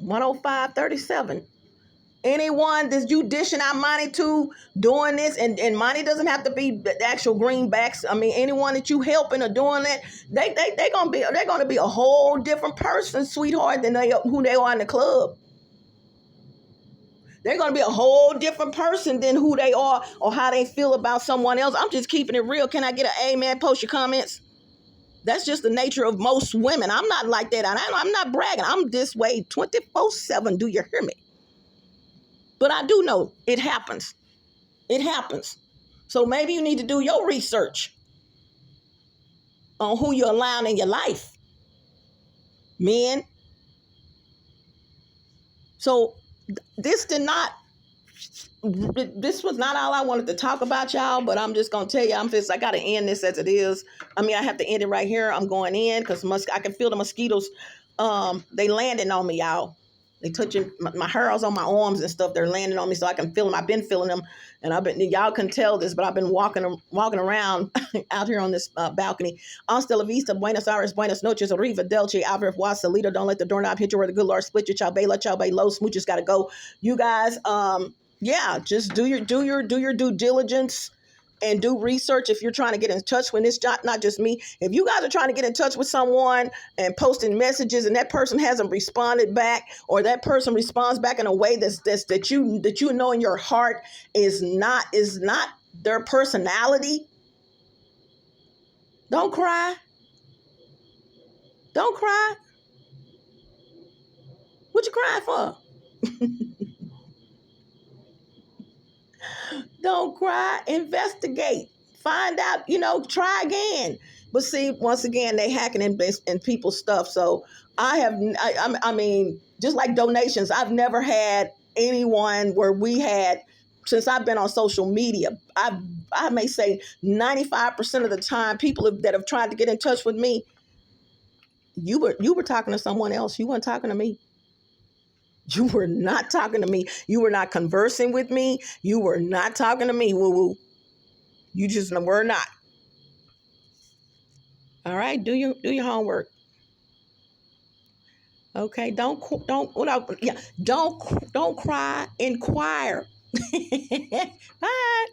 105.37. Anyone that you dishing out money to doing this, and money doesn't have to be the actual greenbacks. I mean, anyone that you helping or doing that, they're gonna be a whole different person, sweetheart, than who they are in the club. They're gonna be a whole different person than who they are or how they feel about someone else. I'm just keeping it real. Can I get an amen? Post your comments. That's just the nature of most women. I'm not like that. I'm not bragging. I'm this way 24/7. Do you hear me? But I do know it happens. It happens. So maybe you need to do your research on who you're allowing in your life. Men. So this was not all I wanted to talk about, y'all, but I'm just going to tell you, I got to end this as it is. I mean, I have to end it right here. I'm going in because I can feel the mosquitoes. They landing on me, y'all. They touching my hairs on my arms and stuff. They're landing on me so I can feel them. I've been feeling them. And y'all can tell this, but I've been walking around out here on this balcony. Hasta la vista, Buenos Aires, Buenas noches, Arriva, Delce, Alvarez, Salida. Don't let the doorknob hit you where the good Lord split you. Ciao, Bella, ciao, low. Smooches got to go. You guys, yeah, just do your due diligence and do research if you're trying to get in touch with this. Not just me. If you guys are trying to get in touch with someone and posting messages and that person hasn't responded back, or that person responds back in a way that you know in your heart is not their personality, don't cry. Don't cry. What you crying for? Don't cry. Investigate. Find out, try again. But see, once again, they hacking in people's stuff. So I mean, just like donations, I've never had anyone where we had, since I've been on social media, I may say 95% of the time, people that have tried to get in touch with me, you were talking to someone else. You weren't talking to me. You were not talking to me. You were not conversing with me. You were not talking to me, woo-woo. You just were not. All right, do your homework. Okay, don't cry. Inquire. Bye.